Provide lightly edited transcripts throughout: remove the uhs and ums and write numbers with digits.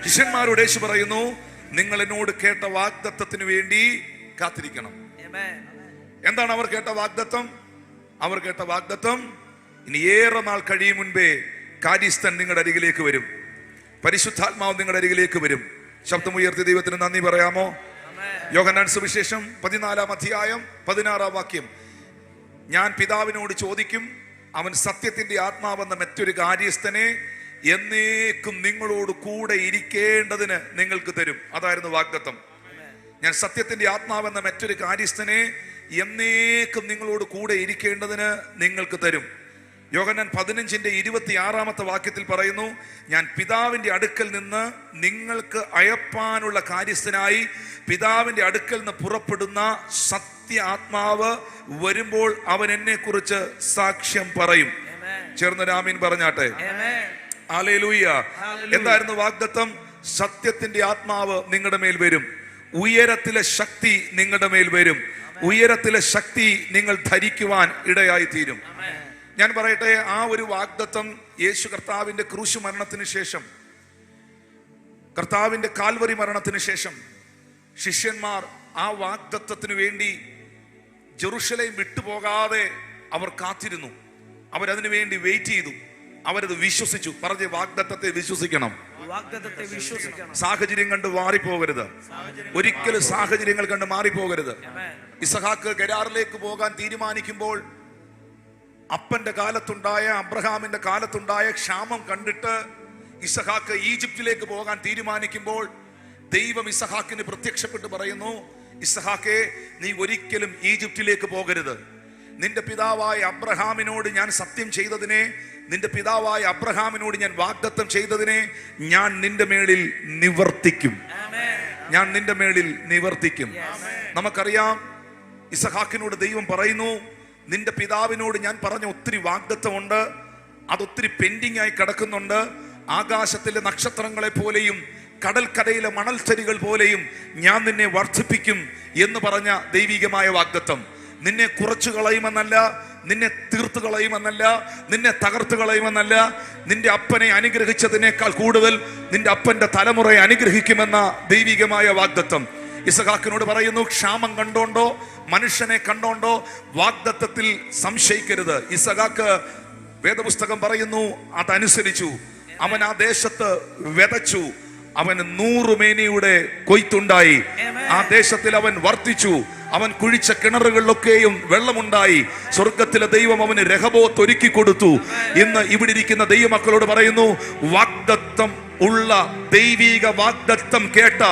ശിഷ്യന്മാരോട് യേശു പറയുന്നു, നിങ്ങൾ എന്നോട് കേട്ട വാഗ്ദത്തത്തിന് വേണ്ടി കാത്തിരിക്കണം. എന്താണ് അവർ കേട്ട വാഗ്ദത്തം? അവർ കേട്ട വാഗ്ദത്തം, ഇനി ഏറെ നാൾ കഴിയും മുൻപേ കാര്യസ്ഥൻ നിങ്ങളുടെ അരികിലേക്ക് വരും, പരിശുദ്ധാത്മാവ് നിങ്ങളുടെ അരികിലേക്ക് വരും. ശബ്ദമുയർത്തി ദൈവത്തിന് നന്ദി പറയാമോ? യോഹന്നാൻ സുവിശേഷം 14-ാം അധ്യായം 16-ാം വാക്യം, ഞാൻ പിതാവിനോട് ചോദിക്കും, അവൻ സത്യത്തിന്റെ ആത്മാവെന്ന മറ്റൊരു കാര്യസ്ഥനെ എന്നേക്കും നിങ്ങളോട് കൂടെ ഇരിക്കേണ്ടതിന് നിങ്ങൾക്ക് തരും. അതായിരുന്നു വാഗ്ദത്തം. ഞാൻ സത്യത്തിന്റെ ആത്മാവെന്ന മറ്റൊരു കാര്യസ്ഥനെ എന്നേക്കും നിങ്ങളോട് കൂടെ ഇരിക്കേണ്ടതിന് നിങ്ങൾക്ക് തരും. യോഹന്നാൻ 15-26 വാക്യത്തിൽ പറയുന്നു, ഞാൻ പിതാവിന്റെ അടുക്കൽ നിന്ന് നിങ്ങൾക്ക് അയപ്പാനുള്ള കാര്യസ്ഥനായി പിതാവിന്റെ അടുക്കൽ നിന്ന് പുറപ്പെടുന്ന സത്യ ആത്മാവ് വരുമ്പോൾ അവൻ എന്നെ കുറിച്ച് സാക്ഷ്യം പറയും. ചേർന്ന് ആമീൻ പറഞ്ഞാട്ടെ. ഹല്ലേലൂയ. എന്തായിരുന്നു വാഗ്ദത്തം? സത്യത്തിന്റെ ആത്മാവ് നിങ്ങളുടെ മേൽ വരും, ഉയരത്തിലെ ശക്തി നിങ്ങളുടെ മേൽ വരും, ഉയരത്തിലെ ശക്തി നിങ്ങൾ ധരിക്കുവാൻ ഇടയായി തീരും. ഞാൻ പറയട്ടെ, ആ ഒരു വാഗ്ദത്തം യേശു കർത്താവിന്റെ ക്രൂശ് മരണത്തിന് ശേഷം, കർത്താവിന്റെ കാൽവരി മരണത്തിന് ശേഷം ശിഷ്യന്മാർ ആ വാഗ്ദത്തത്തിന് വേണ്ടി ജെറുസലേം വിട്ടുപോകാതെ അവർ കാത്തിരുന്നു. അവരതിനു വേണ്ടി വെയിറ്റ് ചെയ്തു. അവരത് വിശ്വസിച്ചു. പറഞ്ഞ വാഗ്ദത്തത്തെ വിശ്വസിക്കണം. സാഹചര്യം കണ്ട് മാറിപ്പോകരുത്. ഒരിക്കലും സാഹചര്യങ്ങൾ കണ്ട് മാറിപ്പോകരുത്. ഇസഹാക്ക് ഗെരാറിലേക്ക് പോകാൻ തീരുമാനിക്കുമ്പോൾ അപ്പന്റെ കാലത്തുണ്ടായ, അബ്രഹാമിന്റെ കാലത്തുണ്ടായ ക്ഷാമം കണ്ടിട്ട് ഇസഹാക്ക് ഈജിപ്തിലേക്ക് പോകാൻ തീരുമാനിക്കുമ്പോൾ ദൈവം ഇസഹാക്കിന് പ്രത്യക്ഷപ്പെട്ട് പറയുന്നു, ഇസഹാക്കെ, നീ ഒരിക്കലും ഈജിപ്തിലേക്ക് പോകരുത്. നിന്റെ പിതാവായ അബ്രഹാമിനോട് ഞാൻ സത്യം ചെയ്തതിനെ, നിന്റെ പിതാവായ അബ്രഹാമിനോട് ഞാൻ വാഗ്ദത്തം ചെയ്തതിനെ ഞാൻ നിന്റെ മേളിൽ നിവർത്തിക്കും. ഞാൻ നിന്റെ മേളിൽ നിവർത്തിക്കും. നമുക്കറിയാം, ഇസഹാക്കിനോട് ദൈവം പറയുന്നു, നിന്റെ പിതാവിനോട് ഞാൻ പറഞ്ഞ ഒത്തിരി വാഗ്ദത്തമുണ്ട്, അതൊത്തിരി പെൻഡിങ് ആയി കിടക്കുന്നുണ്ട്. ആകാശത്തിലെ നക്ഷത്രങ്ങളെ പോലെയും കടൽക്കരയിലെ മണൽച്ചരികൾ പോലെയും ഞാൻ നിന്നെ വർദ്ധിപ്പിക്കും എന്ന് പറഞ്ഞ ദൈവികമായ വാഗ്ദത്തം. നിന്നെ കുറച്ചു കളയുമെന്നല്ല, നിന്നെ തീർത്തു കളയുമെന്നല്ല, നിന്നെ തകർത്തു കളയുമെന്നല്ല, നിന്റെ അപ്പനെ അനുഗ്രഹിച്ചതിനേക്കാൾ കൂടുതൽ നിന്റെ അപ്പന്റെ തലമുറയെ അനുഗ്രഹിക്കുമെന്ന ദൈവികമായ വാഗ്ദത്തം ഇസഹാക്കിനോട് പറയുന്നു. ക്ഷാമം കണ്ടോണ്ടോ, മനുഷ്യനെ കണ്ടോണ്ടോ വാഗ്ദത്തത്തിൽ സംശയിക്കരുത്. ഇസഹാക്ക്, വേദപുസ്തകം പറയുന്നു, അതനുസരിച്ചു. അവൻ ആ ദേശത്ത് വിതച്ചു. അവന് 100 മേനിയുടെ കൊയ്ത്തുണ്ടായി. ആ ദേശത്തിൽ അവൻ വർദ്ധിച്ചു. അവൻ കുഴിച്ച കിണറുകളിലൊക്കെയും വെള്ളമുണ്ടായി. സ്വർഗത്തിലെ ദൈവം അവന് രഹബോത്ത് ഒരുക്കി കൊടുത്തു. ഇന്ന് ഇവിടെ ഇരിക്കുന്ന ദൈവമക്കളോട് പറയുന്നു, വാഗ്ദത്തം ഉള്ള ദൈവിക വാഗ്ദത്തം കേട്ട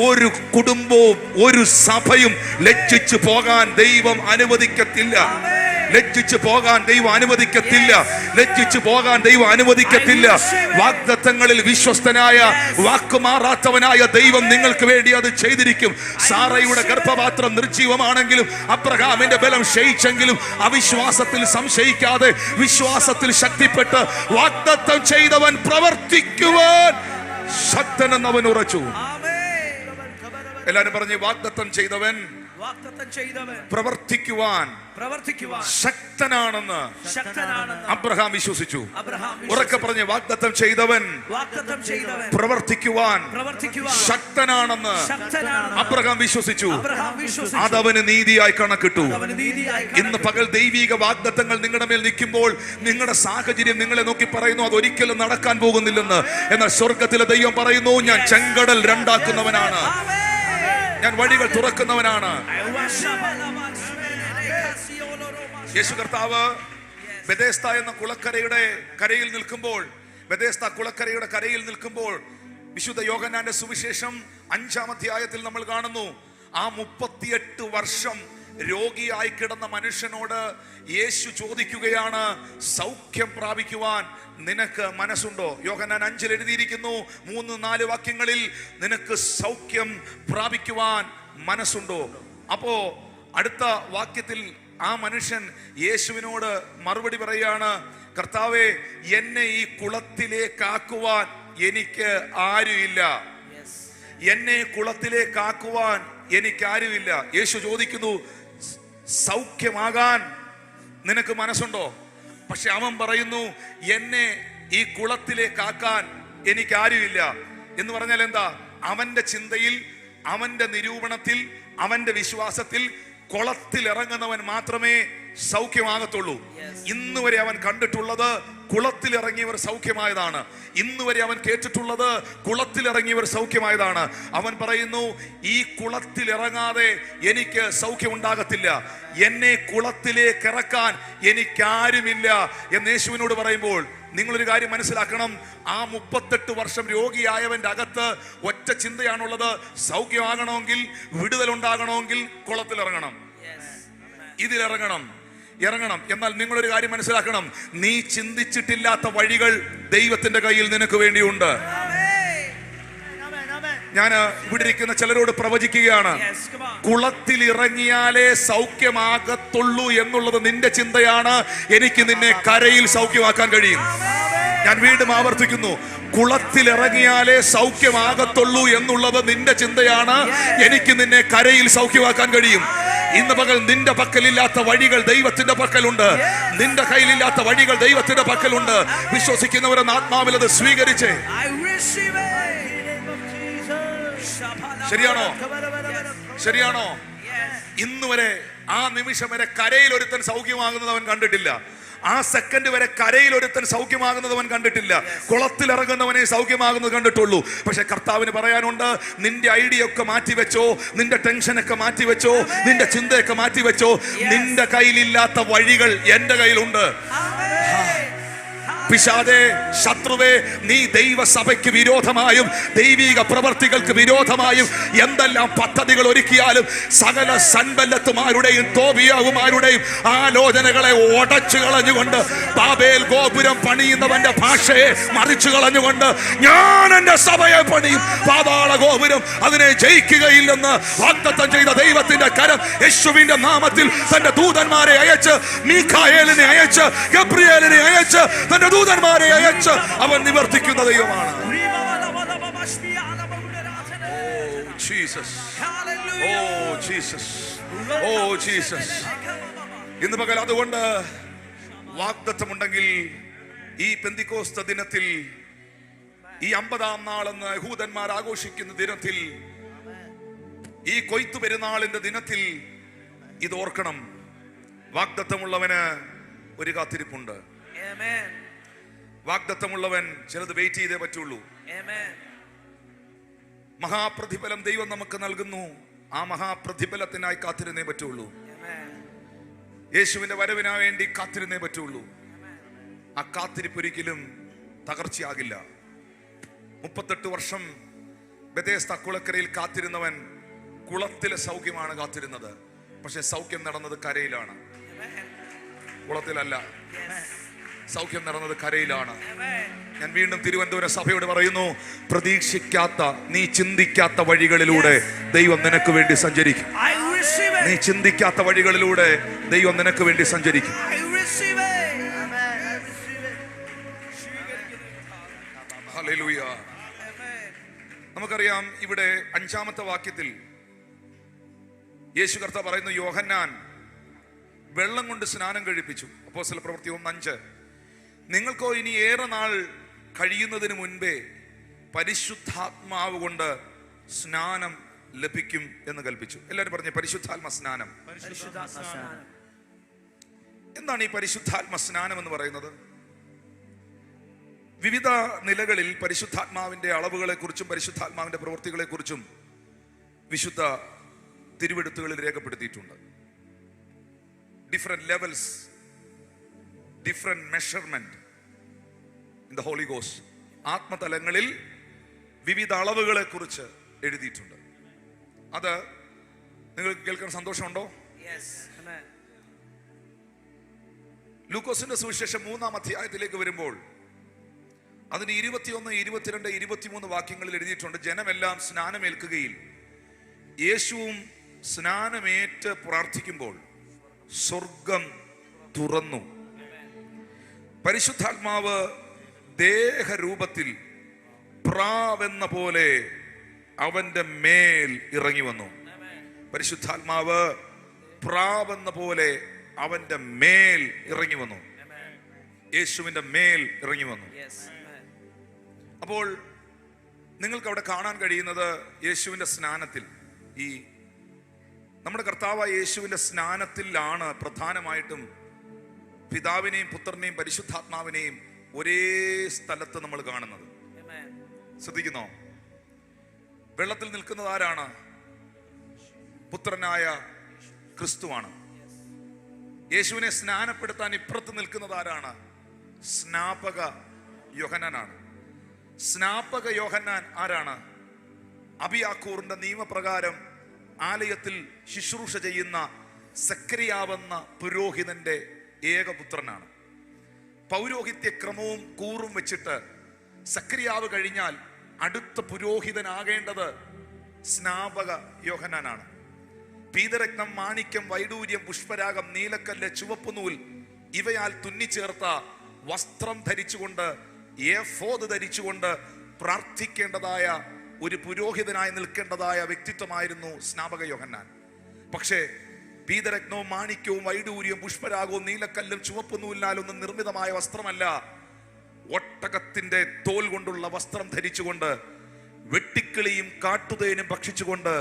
ഒരു കുടുംബവും ഒരു സഭയും ലജ്ജിച്ചു പോകാൻ ദൈവം അനുവദിക്കത്തില്ല. ലജ്ജിച്ചു പോകാൻ ദൈവം അനുവദിക്കത്തില്ല. ലജ്ജിച്ചു പോകാൻ ദൈവം അനുവദിക്കത്തില്ല. വാഗ്ദത്തങ്ങളിൽ വിശ്വസ്തനായ, വാക്കുമാറാത്തവനായ ദൈവം നിങ്ങൾക്ക് വേണ്ടി അത് ചെയ്തിരിക്കും. സാറയുടെ ഗർഭപാത്രം നിർജീവമാണെങ്കിലും അബ്രഹാമിന്റെ ബലം ക്ഷയിച്ചെങ്കിലും അവിശ്വാസത്തിൽ സംശയിക്കാതെ വിശ്വാസത്തിൽ ശക്തിപ്പെട്ട് വാഗ്ദത്തം ചെയ്തവൻ പ്രവർത്തിക്കുവാൻ ശക്തനെന്നവൻ ഉറച്ചു. എല്ലാരും പറഞ്ഞ്, വാഗ്ദത്തം ചെയ്തവൻ പ്രവർത്തിക്കുവാൻ ശക്തനാണെന്ന് അബ്രഹാം വിശ്വസിച്ചു. ഉറക്കെ പറഞ്ഞ്, വാഗ്ദത്തം ചെയ്തവൻ പ്രവർത്തിക്കുവാൻ ശക്തനാണെന്ന് അബ്രഹാം വിശ്വസിച്ചു. അതവന് നീതിയായി കണക്കിട്ടു. ഇന്ന് പകൽ ദൈവിക വാഗ്ദത്തങ്ങൾ നിങ്ങളുടെ മേൽ നിൽക്കുമ്പോൾ നിങ്ങളുടെ സാഹചര്യം നിങ്ങളെ നോക്കി പറയുന്നു അതൊരിക്കലും നടക്കാൻ പോകുന്നില്ലെന്ന്. എന്നാൽ സ്വർഗത്തിലെ ദൈവം പറയുന്നു, ഞാൻ ചെങ്കടൽ രണ്ടാക്കുന്നവനാണ്, ഞാൻ വഴികൾ തുറക്കുന്നവനാണ്. യേശു കർത്താവ് ബെഥേസ്ദ എന്ന കുളക്കരയുടെ കരയിൽ നിൽക്കുമ്പോൾ, ബെഥേസ്ദ കുളക്കരയുടെ കരയിൽ നിൽക്കുമ്പോൾ വിശുദ്ധ യോഹന്നാന്റെ സുവിശേഷം 5-ാം അധ്യായത്തിൽ നമ്മൾ കാണുന്നു, ആ 38 വർഷം രോഗിയായി കിടന്ന മനുഷ്യനോട് യേശു ചോദിക്കുകയാണ്, സൗഖ്യം പ്രാപിക്കുവാൻ നിനക്ക് മനസ്സുണ്ടോ? യോഹന്നാൻ 5-ൽ എഴുതിയിരിക്കുന്നു, 3-4 വാക്യങ്ങളിൽ, നിനക്ക് സൗഖ്യം പ്രാപിക്കുവാൻ മനസ്സുണ്ടോ? അപ്പോ അടുത്ത വാക്യത്തിൽ ആ മനുഷ്യൻ യേശുവിനോട് മറുപടി പറയാണ്, കർത്താവേ, എന്നെ ഈ കുളത്തിലേക്കാക്കുവാൻ എനിക്ക് ആരുമില്ല. എന്നെ കുളത്തിലേക്കാക്കുവാൻ എനിക്കാരുമില്ല. യേശു ചോദിക്കുന്നു, സൗഖ്യമാകാൻ നിനക്ക് മനസ്സുണ്ടോ? പക്ഷെ അവൻ പറയുന്നു, എന്നെ ഈ കുളത്തിലേക്കാക്കാൻ എനിക്കാരുമില്ല. എന്ന് പറഞ്ഞാൽ എന്താ? അവന്റെ ചിന്തയിൽ, അവന്റെ നിരൂപണത്തിൽ, അവന്റെ വിശ്വാസത്തിൽ കുളത്തിൽ ഇറങ്ങുന്നവൻ മാത്രമേ സൗഖ്യമാകത്തുള്ളൂ. ഇന്ന് വരെ അവൻ കണ്ടിട്ടുള്ളത് കുളത്തിൽ ഇറങ്ങിയവർ സൗഖ്യമായതാണ്. ഇന്ന് വരെ അവൻ കേട്ടിട്ടുള്ളത് കുളത്തിൽ ഇറങ്ങിയവർ സൗഖ്യമായതാണ്. അവൻ പറയുന്നു, ഈ കുളത്തിൽ ഇറങ്ങാതെ എനിക്ക് സൗഖ്യം ഉണ്ടാകത്തില്ല. എന്നെ കുളത്തിലേക്ക് ഇറക്കാൻ എനിക്കാരുമില്ല എന്ന് യേശുവിനോട് പറയുമ്പോൾ നിങ്ങളൊരു കാര്യം മനസ്സിലാക്കണം. ആ 38 വർഷം രോഗിയായവന്റെ അകത്ത് ഒറ്റ ചിന്തയാണുള്ളത്: സൗഖ്യമാകണമെങ്കിൽ, വിടുതലുണ്ടാകണമെങ്കിൽ കുളത്തിൽ ഇറങ്ങണം, ഇതിലിറങ്ങണം, ഇറങ്ങണം. എന്നാൽ നിങ്ങളൊരു കാര്യം മനസ്സിലാക്കണം, നീ ചിന്തിച്ചിട്ടില്ലാത്ത വഴികൾ ദൈവത്തിന്റെ കയ്യിൽ നിനക്ക് വേണ്ടിയുണ്ട്. ഞാൻ ഇവിടെ ഇരിക്കുന്ന ചിലരോട് പ്രവചിക്കുകയാണ്, കുളത്തിൽ ഇറങ്ങിയാലേ സൗഖ്യമാകത്തുള്ളൂ എന്നുള്ളത് നിന്റെ ചിന്തയാണ്. എനിക്ക് നിന്നെ കരയിൽ സൗഖ്യമാക്കാൻ കഴിയും. ഞാൻ വീണ്ടും ആവർത്തിക്കുന്നു, കുളത്തിൽ ഇറങ്ങിയാലേ സൗഖ്യമാകത്തുള്ളൂ എന്നുള്ളത് നിന്റെ ചിന്തയാണ്. എനിക്ക് നിന്നെ കരയിൽ സൗഖ്യമാക്കാൻ കഴിയും. ഇന്ന് പകൽ നിന്റെ പക്കലില്ലാത്ത വഴികൾ ദൈവത്തിന്റെ പക്കലുണ്ട്. നിന്റെ കയ്യിലില്ലാത്ത വഴികൾ ദൈവത്തിന്റെ പക്കലുണ്ട്. വിശ്വസിക്കുന്നവരെന്ന് ആത്മാവിൽ അത് സ്വീകരിച്ചേ. ശരിയാണോ? ശരിയാണോ? ഇന്ന് വരെ, ആ നിമിഷം വരെ കരയിൽ ഒരുത്തൻ സൗഖ്യമാകുന്നത് അവൻ കണ്ടിട്ടില്ല. ആ സെക്കൻഡ് വരെ കരയിൽ ഒരുത്തൻ സൗഖ്യമാകുന്നത് അവൻ കണ്ടിട്ടില്ല. കുളത്തിൽ ഇറങ്ങുന്നവനെ സൗഖ്യമാകുന്നത് കണ്ടിട്ടുള്ളൂ. പക്ഷെ കർത്താവിന് പറയാനുണ്ട്, നിന്റെ ഐഡിയ ഒക്കെ മാറ്റിവെച്ചോ, നിന്റെ ടെൻഷനൊക്കെ മാറ്റിവെച്ചോ, നിന്റെ ചിന്തയൊക്കെ മാറ്റിവെച്ചോ. നിന്റെ കയ്യിലില്ലാത്ത വഴികൾ എന്റെ കയ്യിലുണ്ട്. പിശാചേ, ശത്രുവേ, നീ ദൈവസഭയ്ക്ക് വിരോധമായും ദൈവിക പ്രവർത്തികൾക്ക് വിരോധമായും എന്തെല്ലാം പദ്ധതികൾ ഒരുക്കിയാലും സകല സൻബല്ലത്തുമാരുടെയും തോബിയാവുമാരുടെയും ആലോചനകളെ ഉടച്ചു കളഞ്ഞുകൊണ്ട്, ബാബേൽ ഗോപുരം പണിയുന്നവന്റെ ഭാഷയെ മറിച്ചു കളഞ്ഞുകൊണ്ട്, ഞാൻ എന്റെ സഭയെ പണിയും, പാതാള ഗോപുരം അതിനെ ജയിക്കുകയില്ലെന്ന് വാഗ്ദത്തം ചെയ്ത ദൈവത്തിന്റെ കരം യേശുവിന്റെ നാമത്തിൽ തന്റെ ദൂതന്മാരെ അയച്ച്, മീഖായേലിനെ അയച്ച്, ഗബ്രിയേലിനെ അയച്ച്, തന്റെ ദൂതന്മാരെ അയച്ച് അവൻ നിവർത്തിക്കുന്ന ദൈവമാണ്. ഇന്ന് പകൽ അതുകൊണ്ട് വാഗ്ദത്തമുണ്ടെങ്കിൽ ഈ പെന്തിക്കോസ്ത ദിനത്തിൽ, ഈ 50-ാം നാളെന്ന് യഹൂദന്മാർ ആഘോഷിക്കുന്ന ദിനത്തിൽ, ഈ കൊയ്ത്തു പെരുന്നാളിന്റെ ദിനത്തിൽ ഇത് ഓർക്കണം. വാഗ്ദത്തമുള്ളവന് ഒരു കാത്തിരിപ്പുണ്ട്. വാഗ്ദത്തമുള്ളവൻ ചിലത് വെയിറ്റ് ചെയ്തേ പറ്റുള്ളൂ. മഹാപ്രതിഫലം ദൈവം നമുക്ക് നൽകുന്നു. ആ മഹാപ്രതിഫലത്തിനായി കാത്തിരുന്നേ പറ്റുള്ളൂ. യേശുവിന്റെ വരവിനാ വേണ്ടി കാത്തിരുന്നേ പറ്റുള്ളൂ. ആ കാത്തിരിപ്പ് ഒരിക്കലും തകർച്ചയാകില്ല. 38 വർഷം ബെഥേസ്ദ കുളക്കരയിൽ കാത്തിരുന്നവൻ കുളത്തിലെ സൗഖ്യമാണ് കാത്തിരുന്നത്. പക്ഷെ സൗഖ്യം നടന്നത് കരയിലാണ്, കുളത്തിലല്ല. സൗഖ്യം നടന്നത് കരയിലാണ്. ഞാൻ വീണ്ടും തിരുവനന്തപുരം സഭയോട് പറയുന്നു, പ്രതീക്ഷിക്കാത്ത, നീ ചിന്തിക്കാത്ത വഴികളിലൂടെ ദൈവം നിനക്ക് വേണ്ടി സഞ്ചരിക്കും. നീ ചിന്തിക്കാത്ത വഴികളിലൂടെ ദൈവം നിനക്ക് വേണ്ടി സഞ്ചരിക്കും. ഹല്ലേലൂയ. നമുക്കറിയാം, ഇവിടെ 5-ാമത്തെ വാക്യത്തിൽ യേശു കർത്താവ് പറയുന്നു, യോഹന്നാൻ വെള്ളം കൊണ്ട് സ്നാനം കഴിപ്പിച്ചു. അപ്പോസ്തല പ്രവൃത്തി 1:5. നിങ്ങൾക്കോ ഇനി ഏറെ നാൾ കഴിയുന്നതിന് മുൻപേ പരിശുദ്ധാത്മാവ് കൊണ്ട് സ്നാനം ലഭിക്കും എന്ന് കൽപ്പിച്ചു. എല്ലാവരും പറഞ്ഞേ, പരിശുദ്ധാത്മ സ്നാനം. എന്താണ് ഈ പരിശുദ്ധാത്മ സ്നാനം എന്ന് പറയുന്നത്? വിവിധ നിലകളിൽ പരിശുദ്ധാത്മാവിന്റെ അളവുകളെ കുറിച്ചും പരിശുദ്ധാത്മാവിന്റെ പ്രവൃത്തികളെ കുറിച്ചും വിശുദ്ധ തിരുവെഴുത്തുകളിൽ രേഖപ്പെടുത്തിയിട്ടുണ്ട്. Different levels, different measurement in the holy ghost. ആത്മതലങ്ങളിൽ വിവിധ അളവുകളെ കുറിച്ച് എഴുതിയിട്ടുണ്ട്. അത് നിങ്ങൾക്ക് കേൾക്കാൻ സന്തോഷമുണ്ടോ? ലൂക്കോസിന്റെ സുവിശേഷം 3-ാം അധ്യായത്തിലേക്ക് വരുമ്പോൾ അതിന് 21, 22, 23 വാക്യങ്ങളിൽ എഴുതിയിട്ടുണ്ട്, ജനമെല്ലാം സ്നാനമേൽക്കുകയിൽ യേശുവും സ്നാനമേറ്റ് പ്രാർത്ഥിക്കുമ്പോൾ സ്വർഗം തുറന്നു. പരിശുദ്ധാത്മാവ് ദേഹരൂപത്തിൽ പ്രാവെന്ന പോലെ അവന്റെ മേൽ ഇറങ്ങി വന്നു. പരിശുദ്ധാത്മാവ് പ്രാവെന്ന പോലെ അവന്റെ മേൽ ഇറങ്ങി വന്നു. യേശുവിന്റെ മേൽ ഇറങ്ങി വന്നു. അപ്പോൾ നിങ്ങൾക്ക് അവിടെ കാണാൻ കഴിയുന്നത് യേശുവിന്റെ സ്നാനത്തിൽ, ഈ നമ്മുടെ കർത്താവായ യേശുവിന്റെ സ്നാനത്തിലാണ് പ്രധാനമായിട്ടും പിതാവിനെയും പുത്രനെയും പരിശുദ്ധാത്മാവിനെയും ഒരേ സ്ഥലത്ത് നമ്മൾ കാണുന്നത്. ശ്രദ്ധിക്കുന്നോ? വെള്ളത്തിൽ നിൽക്കുന്നത് ആരാണ്? പുത്രനായ ക്രിസ്തുവാണ്. യേശുവിനെ സ്നാനപ്പെടുത്താൻ ഇപ്പുറത്ത് നിൽക്കുന്നത് ആരാണ്? സ്നാപക യോഹന്നാനാണ്. സ്നാപക യോഹന്നാൻ ആരാണ്? അബിയാക്കൂറിന്റെ നിയമപ്രകാരം ആലയത്തിൽ ശുശ്രൂഷ ചെയ്യുന്ന സക്രിയാവെന്ന പുരോഹിതന്റെ ഏകപുത്രനാണ്. പൗരോഹിത്യ ക്രമവും കൂറും വെച്ചിട്ട് സക്രിയാവ് കഴിഞ്ഞാൽ അടുത്ത പുരോഹിതനാകേണ്ടത് സ്നാപക യോഹന്നാനാണ്. പീതരത്നം, മാണിക്യം, വൈഡൂര്യം, പുഷ്പരാഗം, നീലക്കല്ല്, ചുവപ്പുനൂൽ ഇവയാൽ തുന്നിച്ചേർത്ത വസ്ത്രം ധരിച്ചുകൊണ്ട്, ഏഫോദ് ധരിച്ചുകൊണ്ട് പ്രാർത്ഥിക്കേണ്ടതായ ഒരു പുരോഹിതനായി നിൽക്കേണ്ടതായ വ്യക്തിത്വമായിരുന്നു സ്നാപക യോഹന്നാൻ. പക്ഷേ പീതരത്നവും മാണിക്യവും വൈഡൂര്യവും പുഷ്പരാഗവും നീലക്കല്ലും ചുവപ്പുനൂലിനാലൊന്നും നിർമ്മിതമായ വസ്ത്രമല്ല, ഒട്ടകത്തിന്റെ തോൽ കൊണ്ടുള്ള വസ്ത്രം ധരിച്ചുകൊണ്ട് വെട്ടിക്കിളിയും കാട്ടുതേനും ഭക്ഷിച്ചുകൊണ്ട്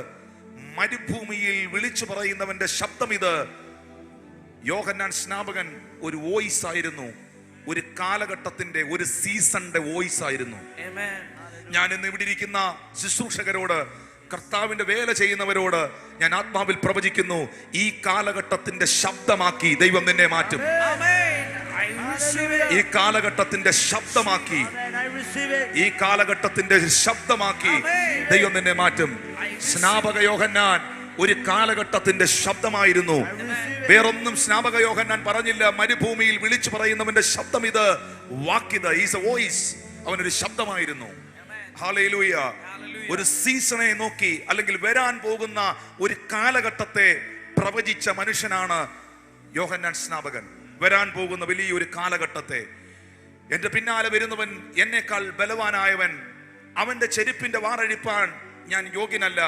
മരുഭൂമിയിൽ വിളിച്ചു പറയുന്നവന്റെ ശബ്ദം ഇത്. യോഹന്നാൻ സ്നാപകൻ ഒരു വോയിസ് ആയിരുന്നു, ഒരു കാലഘട്ടത്തിന്റെ, ഒരു സീസണിന്റെ വോയിസ് ആയിരുന്നു. ഞാൻ ഇന്ന് ഇവിടെ ഇരിക്കുന്ന ശുശ്രൂഷകരോട്, കർത്താവിന്റെ വേല ചെയ്യുന്നവരോട് ഞാൻ ആത്മാവിൽ പ്രവചിക്കുന്നു, ഈ കാലഘട്ടത്തിന്റെ ശബ്ദമാക്കി ദൈവം നിന്നെ മാറ്റും. ഈ കാലഘട്ടത്തിന്റെ ശബ്ദമാക്കി, ഈ കാലഘട്ടത്തിന്റെ ശബ്ദമാക്കി ദൈവം നിന്നെ മാറ്റും. സ്നാപക യോഹന്നാൻ ഒരു കാലഘട്ടത്തിന്റെ ശബ്ദമായിരുന്നു. വേറൊന്നും സ്നാപക യോഹന്നാൻ പറഞ്ഞില്ല. മരുഭൂമിയിൽ വിളിച്ചു പറയുന്നവന്റെ ശബ്ദം ഇത്, വാക്കിത്, ഈസ് എ വോയിസ്. അവനൊരു ശബ്ദമായിരുന്നു. ഹല്ലേലൂയ. ഒരു സീസണെ നോക്കി, അല്ലെങ്കിൽ വരാൻ പോകുന്ന ഒരു കാലഘട്ടത്തെ പ്രവചിച്ച മനുഷ്യനാണ് യോഹന്നാൻ സ്നാപകൻ. വരാൻ പോകുന്ന വലിയൊരു കാലഘട്ടത്തെ, എന്റെ പിന്നാലെ വരുന്നവൻ എന്നേക്കാൾ ബലവാനായവൻ, അവന്റെ ചെരുപ്പിന്റെ വാറഴിപ്പാൻ ഞാൻ യോഗ്യനല്ല.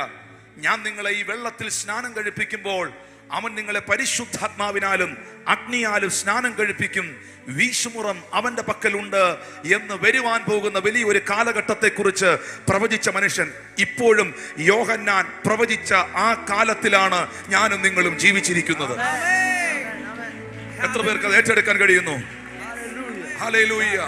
ഞാൻ നിങ്ങളെ ഈ വെള്ളത്തിൽ സ്നാനം കഴിപ്പിക്കുമ്പോൾ അവൻ നിങ്ങളെ പരിശുദ്ധാത്മാവിനാലും അഗ്നിയാലും സ്നാനം കഴിപ്പിക്കും. വീശുമുറം അവന്റെ പക്കലുണ്ട് എന്ന് വരുവാൻ പോകുന്ന വലിയൊരു കാലഘട്ടത്തെ കുറിച്ച് പ്രവചിച്ച മനുഷ്യൻ. ഇപ്പോഴും യോഹന്നാൻ പ്രവചിച്ച ആ കാലത്തിലാണ് ഞാനും നിങ്ങളും ജീവിച്ചിരിക്കുന്നത്. എത്ര പേർക്ക് അത് ഏറ്റെടുക്കാൻ കഴിയുന്നു? ഹല്ലേലൂയ.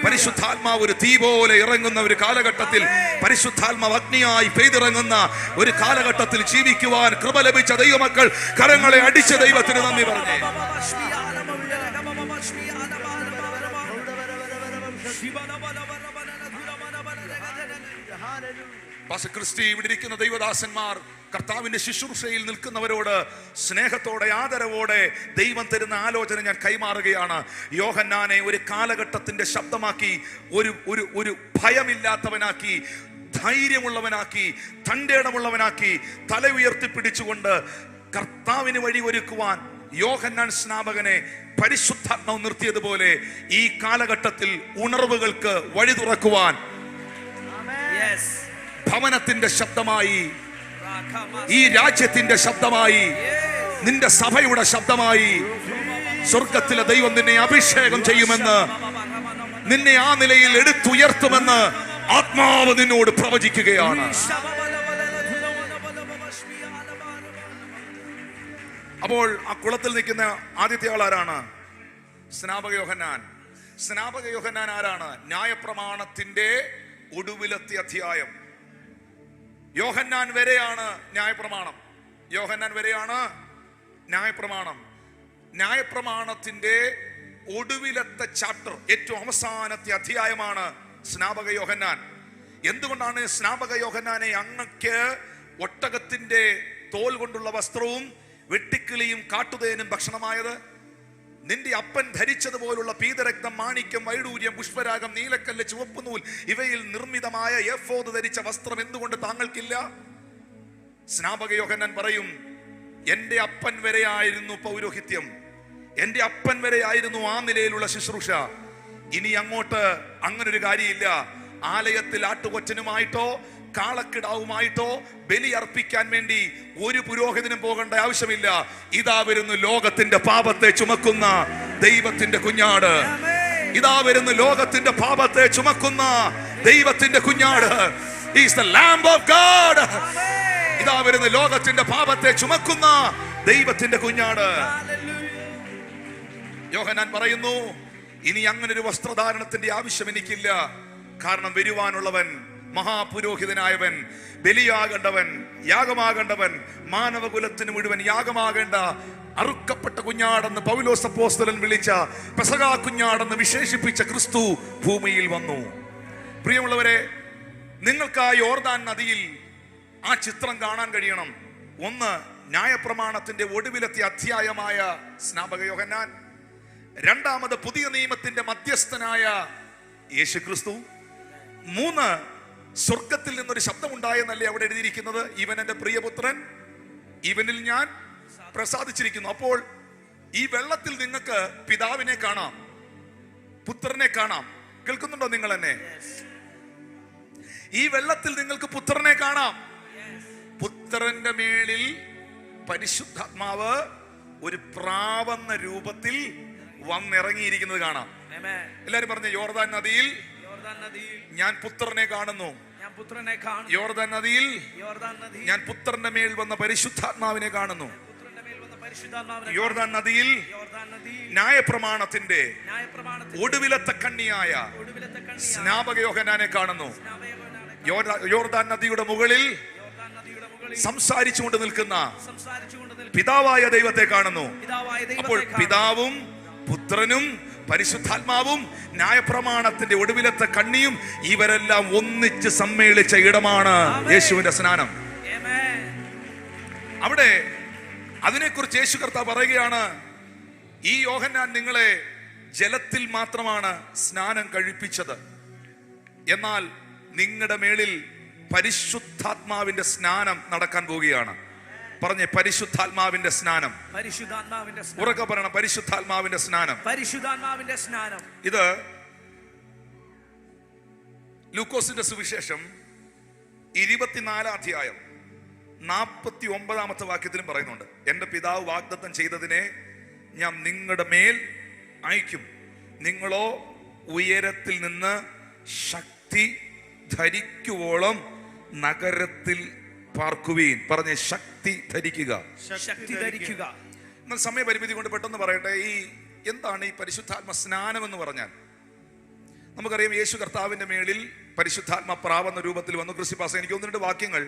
പരിശുദ്ധാത്മാവ് ഒരു തീ പോലെ ഇറങ്ങുന്ന ഒരു കാലഘട്ടത്തിൽ, പരിശുദ്ധാത്മാവ് അഗ്നിയായി പെയ്തിറങ്ങുന്ന ഒരു കാലഘട്ടത്തിൽ ജീവിക്കുവാൻ കൃപ ലഭിച്ച ദൈവമക്കൾ കരങ്ങളെ അടിച്ച ദൈവത്തിന് നന്ദി പറഞ്ഞേ. ക്രിസ്റ്റി, ഇവിടെ ഇരിക്കുന്ന ദൈവദാസന്മാർ, കർത്താവിന്റെ ശുശ്രൂഷയിൽ നിൽക്കുന്നവരോട് സ്നേഹത്തോടെ, ആദരവോടെ ദൈവം തരുന്ന ആലോചന ഞാൻ കൈമാറുകയാണ്. യോഹന്നാനെ ഒരു കാലഘട്ടത്തിന്റെ ശബ്ദമാക്കി, ഒരു ഭയമില്ലാത്തവനാക്കി, ധൈര്യമുള്ളവനാക്കി, തന്റേടമുള്ളവനാക്കി, തല ഉയർത്തിപ്പിടിച്ചുകൊണ്ട് കർത്താവിന് വഴി ഒരുക്കുവാൻ യോഹന്നാൻ സ്നാപകനെ പരിശുദ്ധാത്മാവ് നിർത്തിയതുപോലെ ഈ കാലഘട്ടത്തിൽ ഉണർവുകൾക്ക് വഴി തുറക്കുവാൻ ഭവനത്തിന്റെ ശബ്ദമായി, ഈ രാജ്യത്തിന്റെ ശബ്ദമായി, നിന്റെ സഭയുടെ ശബ്ദമായി സ്വർഗത്തിലെ ദൈവം നിന്നെ അഭിഷേകം ചെയ്യുമെന്ന്, നിന്നെ ആ നിലയിൽ എടുത്തുയർത്തുമെന്ന് ആത്മാവ് നിന്നോട് പ്രവചിക്കുകയാണ്. അപ്പോൾ ആ കുളത്തിൽ നിൽക്കുന്ന ആദ്യത്തെ ആൾ ആരാണ്? സ്നാപക യോഹന്നാൻ. സ്നാപക യോഹന്നാൻ ആരാണ്? ന്യായപ്രമാണത്തിന്റെ ഒടുവിലത്തെ അധ്യായം. യോഹന്നാൻ വരെയാണ് ന്യായപ്രമാണം. യോഹന്നാൻ വരെയാണ് ന്യായപ്രമാണം. ന്യായപ്രമാണത്തിന്റെ ഒടുവിലത്തെ ചാപ്റ്റർ, ഏറ്റവും അവസാനത്തെ അധ്യായമാണ് സ്നാപക യോഹന്നാൻ. എന്തുകൊണ്ടാണ് സ്നാപക യോഹന്നാനെ അങ്ങക്ക് ഒട്ടകത്തിന്റെ തോൽ കൊണ്ടുള്ള വസ്ത്രവും വെട്ടിക്കിളിയും കാട്ടുതേനും ഭക്ഷണമായത്? നിന്റെ അപ്പൻ ധരിച്ചതുപോലുള്ള പീതരക്തം, മാണിക്യം, വൈഡൂര്യം, പുഷ്പരാഗം, നീലക്കല്ല്, ചുവപ്പുനൂൽ ഇവയിൽ നിർമ്മിതമായ എഫോദ് ധരിച്ച വസ്ത്രം എന്തുകൊണ്ട് താങ്കൾക്കില്ല? സ്നാപക യോഹന്നാൻ പറയും, എന്റെ അപ്പൻ വരെയായിരുന്നു പൗരോഹിത്യം, എന്റെ അപ്പൻ വരെയായിരുന്നു ആ നിലയിലുള്ള ശുശ്രൂഷ. ഇനി അങ്ങോട്ട് അങ്ങനൊരു കാര്യമില്ല. ആലയത്തിൽ ആട്ടുകൊറ്റനുമായിട്ടോ കാളക്കിടാവുമായിട്ടോ ബലി അർപ്പിക്കാൻ വേണ്ടി ഒരു പുരോഹിതനും പോകേണ്ട ആവശ്യമില്ല. ഇതാ വരുന്നു ലോകത്തിന്റെ പാപത്തെ ചുമക്കുന്ന ദൈവത്തിന്റെ കുഞ്ഞാട്. ഇതാ വരുന്നു ലോകത്തിന്റെ പാപത്തെ ചുമക്കുന്ന ദൈവത്തിന്റെ കുഞ്ഞാട്. He is the Lamb of God. ഇതാ വരുന്ന ലോകത്തിന്റെ പാപത്തെ ചുമക്കുന്ന ദൈവത്തിന്റെ കുഞ്ഞാട്. യോഹന്നാൻ പറയുന്നു, ഇനി അങ്ങനെ ഒരു വസ്ത്രധാരണത്തിന്റെ ആവശ്യം എനിക്കില്ല. കാരണം വരുവാനുള്ളവൻ മഹാപുരോഹിതനായവൻ, ബലിയാകേണ്ടവൻ, യാഗമാകേണ്ടവൻ, മാനവകുലത്തിന് മുഴുവൻ യാഗമാകേണ്ട അറുക്കപ്പെട്ട കുഞ്ഞാടെന്ന് പൗലോസ് അപ്പോസ്തലൻ വിളിച്ച, പെസഹാ കുഞ്ഞാടെന്ന് വിശേഷിപ്പിച്ച ക്രിസ്തു ഭൂമിയിൽ വന്നു. പ്രിയമുള്ളവരെ, നിങ്ങൾക്ക് ആ യോർദാൻ നദിയിൽ ആ ചിത്രം കാണാൻ കഴിയണം. ഒന്ന്, ന്യായപ്രമാണത്തിന്റെ ഒടുവിലത്തെ അധ്യായമായ സ്നാപക യോഹന്നാൻ. രണ്ടാമത്, പുതിയ നിയമത്തിന്റെ മധ്യസ്ഥനായ യേശുക്രിസ്തു. മൂന്ന്, സ്വർഗത്തിൽ നിന്നൊരു ശബ്ദമുണ്ടായെന്നല്ലേ അവിടെ എഴുതിയിരിക്കുന്നത്, ഇവൻ എന്റെ പ്രിയപുത്രൻ, ഇവനിൽ ഞാൻ പ്രസാദിച്ചിരിക്കുന്നു. അപ്പോൾ ഈ വെള്ളത്തിൽ നിങ്ങൾക്ക് പിതാവിനെ കാണാം, പുത്രനെ കാണാം. കേൾക്കുന്നുണ്ടോ നിങ്ങൾ എന്നെ? ഈ വെള്ളത്തിൽ നിങ്ങൾക്ക് പുത്രനെ കാണാം. പുത്രന്റെ മേളിൽ പരിശുദ്ധാത്മാവ് ഒരു പ്രാവെന്ന രൂപത്തിൽ വന്നിറങ്ങിയിരിക്കുന്നത് കാണാം. എല്ലാരും പറഞ്ഞ, യോർദാൻ നദിയിൽ ഞാൻ പുത്രനെ കാണുന്നു. യോർദാൻ നദിയിൽ ഞാൻ പുത്രന്റെ മേൽ വന്ന പരിശുദ്ധാത്മാവിനെ കാണുന്നു. യോർദാൻ നദിയിൽ ന്യായപ്രമാണത്തിന്റെ ഒടുവിലത്തെ കണ്ണിയായ സ്നാപക യോഹന്നാനെ കാണുന്നു. യോർദാൻ നദിയുടെ മുകളിൽ സംസാരിച്ചുകൊണ്ട് നിൽക്കുന്ന പിതാവായ ദൈവത്തെ കാണുന്നു. അപ്പോൾ പിതാവും പുത്രനും പരിശുദ്ധാത്മാവും ന്യായപ്രമാണത്തിന്റെ ഒടുവിലത്തെ കണ്ണിയും ഇവരെല്ലാം ഒന്നിച്ച് സമ്മേളിച്ച ഇടമാണ് യേശുവിന്റെ സ്നാനം. അവിടെ അതിനെക്കുറിച്ച് യേശു കർത്താവ് പറയുകയാണ്, ഈ യോഹന്നാൻ നിങ്ങളെ ജലത്തിൽ മാത്രമാണ് സ്നാനം കഴിപ്പിച്ചത്, എന്നാൽ നിങ്ങളുടെ മേളിൽ പരിശുദ്ധാത്മാവിന്റെ സ്നാനം നടക്കാൻ പോവുകയാണ്. പറഞ്ഞേ, പരിശുദ്ധാത്മാവിന്റെ സ്നാനം. ഉറക്കെ പറയണം, പരിശുദ്ധാത്മാവിന്റെ സ്നാനം. പരിശുദ്ധാത്മാവിന്റെ സ്നാനം. ഇത് ലൂക്കോസിന്റെ സുവിശേഷം 24 അധ്യായം 49 വാക്യത്തിലും പറയുന്നുണ്ട്, എന്റെ പിതാവ് വാഗ്ദത്തം ചെയ്തതിനെ ഞാൻ നിങ്ങളുടെ മേൽ അയക്കും, നിങ്ങളോ ഉയരത്തിൽ നിന്ന് ശക്തി ധരിക്കുവോളം നഗരത്തിൽ പാർക്കുവീൻ. പറഞ്ഞേ, ശക്തി ധരിക്കുക. ശക്തി ധരിക്കുക. എന്നാൽ സമയപരിമിതി കൊണ്ട് പെട്ടെന്ന് പറയട്ടെ, എന്താണ് ഈ പരിശുദ്ധാത്മ സ്നാനം എന്ന് പറഞ്ഞാൽ? നമുക്കറിയാം, യേശു കർത്താവിന്റെ മേളിൽ പരിശുദ്ധാത്മ പ്രാവെന്ന രൂപത്തിൽ വന്നു. ക്രിസ്തുപാസ എനിക്ക് 1-2 വാക്യങ്ങൾ